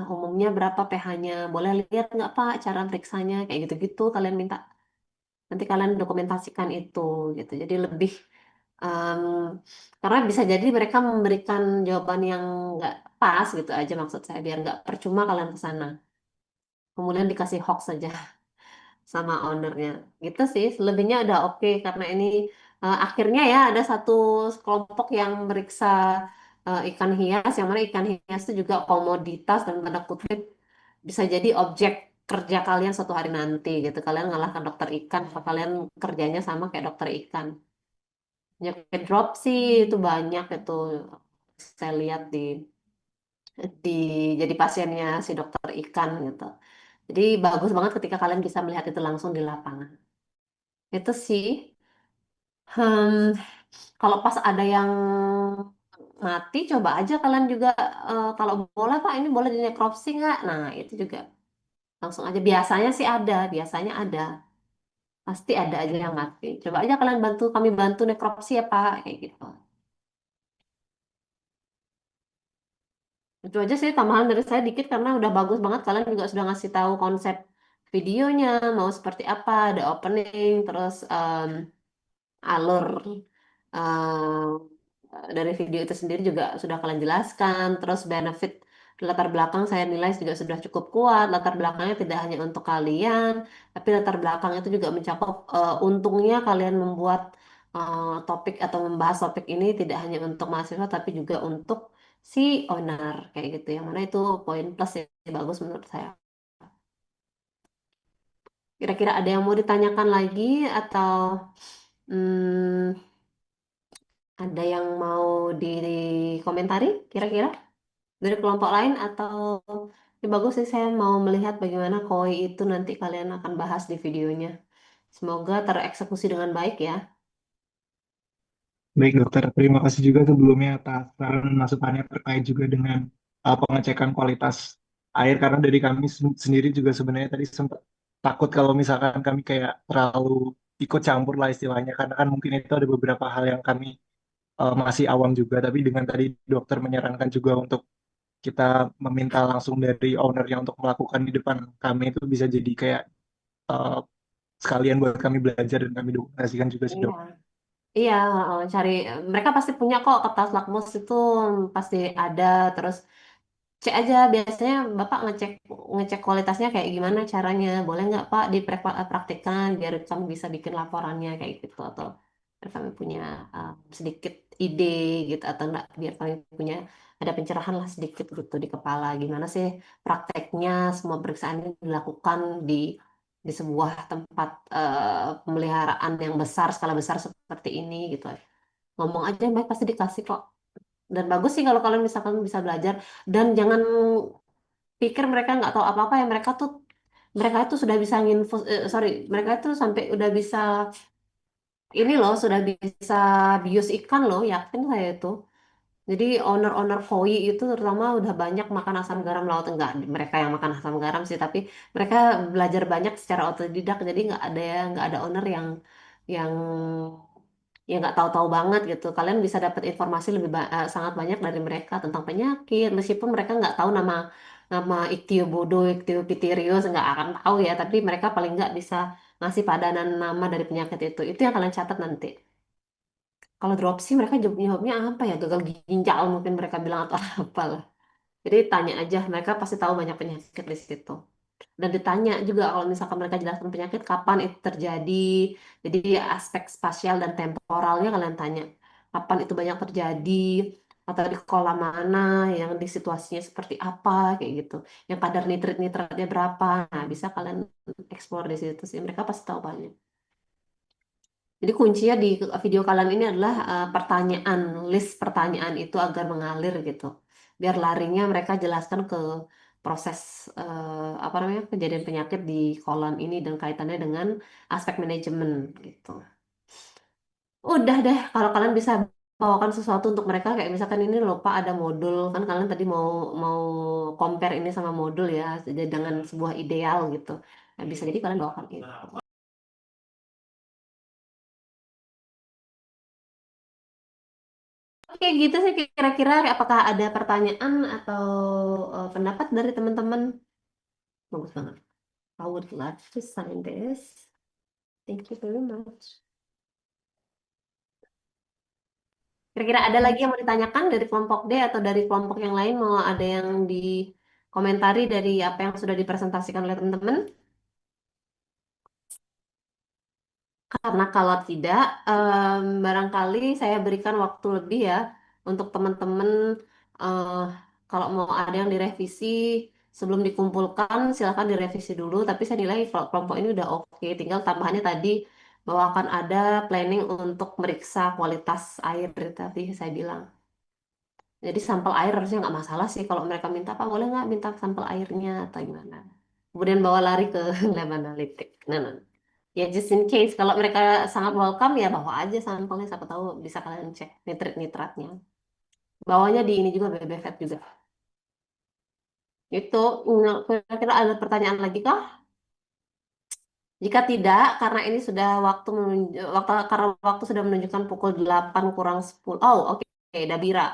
umumnya berapa pH-nya, boleh lihat nggak Pak cara periksanya kayak gitu-gitu kalian minta. Nanti kalian dokumentasikan itu gitu. Jadi lebih Em, karena bisa jadi mereka memberikan jawaban yang nggak pas gitu aja maksud saya, biar nggak percuma kalian ke sana. Kemudian dikasih hoax saja sama ownernya. Gitu sih, selebihnya udah oke karena ini akhirnya ya ada satu kelompok yang meriksa ikan hias, yang mana ikan hias itu juga komoditas dan tanda kutip bisa jadi objek kerja kalian suatu hari nanti gitu. Kalian ngalahkan dokter ikan, apa kalian kerjanya sama kayak dokter ikan. Penyakit drop sih itu banyak itu saya lihat di jadi pasiennya si dokter ikan gitu. Jadi bagus banget ketika kalian bisa melihat itu langsung di lapangan. Itu sih. Hmm, kalau pas ada yang mati, coba aja kalian juga kalau boleh Pak, ini boleh dinekropsi nggak? Nah, itu juga langsung aja. Biasanya ada. Pasti ada aja yang mati. Coba aja kalian bantu, kami bantu nekropsi ya Pak, kayak gitu. Itu aja sih tambahan dari saya dikit karena udah bagus banget. Kalian juga sudah ngasih tahu konsep videonya, mau seperti apa, ada opening, terus alur dari video itu sendiri juga sudah kalian jelaskan. Terus benefit latar belakang saya nilai juga sudah cukup kuat. Latar belakangnya tidak hanya untuk kalian, tapi latar belakang itu juga mencakup untungnya kalian membuat topik atau membahas topik ini tidak hanya untuk mahasiswa, tapi juga untuk si owner kayak gitu. Yang mana itu poin plus yang bagus menurut saya. Kira-kira ada yang mau ditanyakan lagi atau hmm, ada yang mau dikomentari kira-kira dari kelompok lain atau ya bagus sih saya mau melihat bagaimana koi itu nanti kalian akan bahas di videonya. Semoga tereksekusi dengan baik ya. Baik dokter, terima kasih juga sebelumnya atas saran dan masukannya terkait juga dengan pengecekan kualitas air karena dari kami sendiri juga sebenarnya tadi sempat takut kalau misalkan kami kayak terlalu ikut campur lah istilahnya karena kan mungkin itu ada beberapa hal yang kami masih awam juga tapi dengan tadi dokter menyarankan juga untuk kita meminta langsung dari ownernya untuk melakukan di depan kami itu bisa jadi kayak eh, sekalian buat kami belajar dan kami dokumentasikan juga sih Iya. dok. Iya, cari mereka pasti punya kok kertas lakmus itu pasti ada terus cek aja biasanya Bapak ngecek ngecek kualitasnya kayak gimana caranya boleh nggak Pak dipraktikkan biar kami bisa bikin laporannya kayak gitu atau biar kami punya sedikit ide gitu atau enggak biar kami punya ada pencerahan lah sedikit gitu di kepala gimana sih prakteknya semua periksaan ini dilakukan di sebuah tempat pemeliharaan yang besar skala besar seperti ini gitu ngomong aja yang baik pasti dikasih kok dan bagus sih kalau kalian misalkan bisa belajar dan jangan pikir mereka nggak tahu apa-apa ya mereka itu sudah bisa nginfus sorry mereka itu sampai udah bisa ini loh sudah bisa bius ikan loh yakin saya itu jadi owner-owner koi itu terutama udah banyak makan asam garam laut enggak mereka yang makan asam garam sih tapi mereka belajar banyak secara otodidak jadi nggak ada owner yang ya nggak tahu-tahu banget gitu. Kalian bisa dapat informasi sangat banyak dari mereka tentang penyakit, meskipun mereka nggak tahu nama nama Ichthyobodo, Ichthyopitherius nggak akan tahu ya, tapi mereka paling nggak bisa ngasih padanan nama dari penyakit itu. Itu yang kalian catat nanti. Kalau dropsy mereka jawabnya apa ya? Gagal ginjal mungkin mereka bilang atau apalah. Jadi tanya aja, mereka pasti tahu banyak penyakit di situ. Dan ditanya juga kalau misalkan mereka jelaskan penyakit kapan itu terjadi. Jadi aspek spasial dan temporalnya kalian tanya. Kapan itu banyak terjadi atau di kolam mana yang di situasinya seperti apa kayak gitu. Yang kadar nitratnya berapa. Nah, bisa kalian explore di situ sih. Mereka pasti tahu banyak. Jadi kuncinya di video kalian ini adalah pertanyaan, list pertanyaan itu agar mengalir gitu. Biar larinya mereka jelaskan ke proses apa namanya kejadian penyakit di kolam ini dan kaitannya dengan aspek manajemen gitu. Udah deh, kalau kalian bisa bawakan sesuatu untuk mereka kayak misalkan ini lupa ada modul kan kalian tadi mau mau compare ini sama modul ya jadi dengan sebuah ideal gitu. Nah, bisa jadi kalian bawakan itu. Oke, gitu sih kira-kira apakah ada pertanyaan atau pendapat dari teman-teman? Bagus banget. I would love to sign this. Thank you very much. Kira-kira ada lagi yang mau ditanyakan dari kelompok D atau dari kelompok yang lain, mau ada yang dikomentari dari apa yang sudah dipresentasikan oleh teman-teman? Karena kalau tidak, barangkali saya berikan waktu lebih ya untuk teman-teman, eh, kalau mau ada yang direvisi sebelum dikumpulkan, silakan direvisi dulu. Tapi saya nilai kalau kelompok ini udah oke. Tinggal tambahannya tadi bahwa akan ada planning untuk meriksa kualitas air tadi saya bilang. Jadi sampel air harusnya nggak masalah sih. Kalau mereka minta, Pak boleh nggak minta sampel airnya atau gimana? Kemudian bawa lari ke lab analitik. Nah. Ya just in case kalau mereka sangat welcome ya bawa aja sampelnya, siapa tahu bisa kalian cek nitratnya. Bawanya di ini juga BBFET juga. Itu kira-kira ada pertanyaan lagi kah? Jika tidak, karena ini sudah karena waktu sudah menunjukkan pukul 8 kurang 10. Oh, oke, Dabira.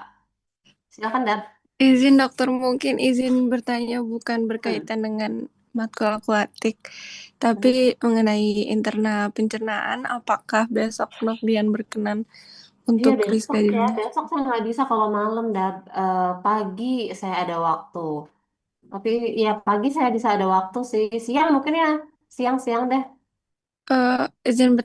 Silakan, Dab. Izin dokter, mungkin izin bertanya bukan Hmm. berkaitan dengan matkul akuatik, tapi mengenai internal pencernaan, apakah besok Nokdian berkenan Iya untuk besok ya, reschedule? besok saya nggak bisa kalau malam, Dab. Pagi saya ada waktu. Tapi ya pagi saya bisa ada waktu sih. Siang mungkin ya, siang-siang deh. Izin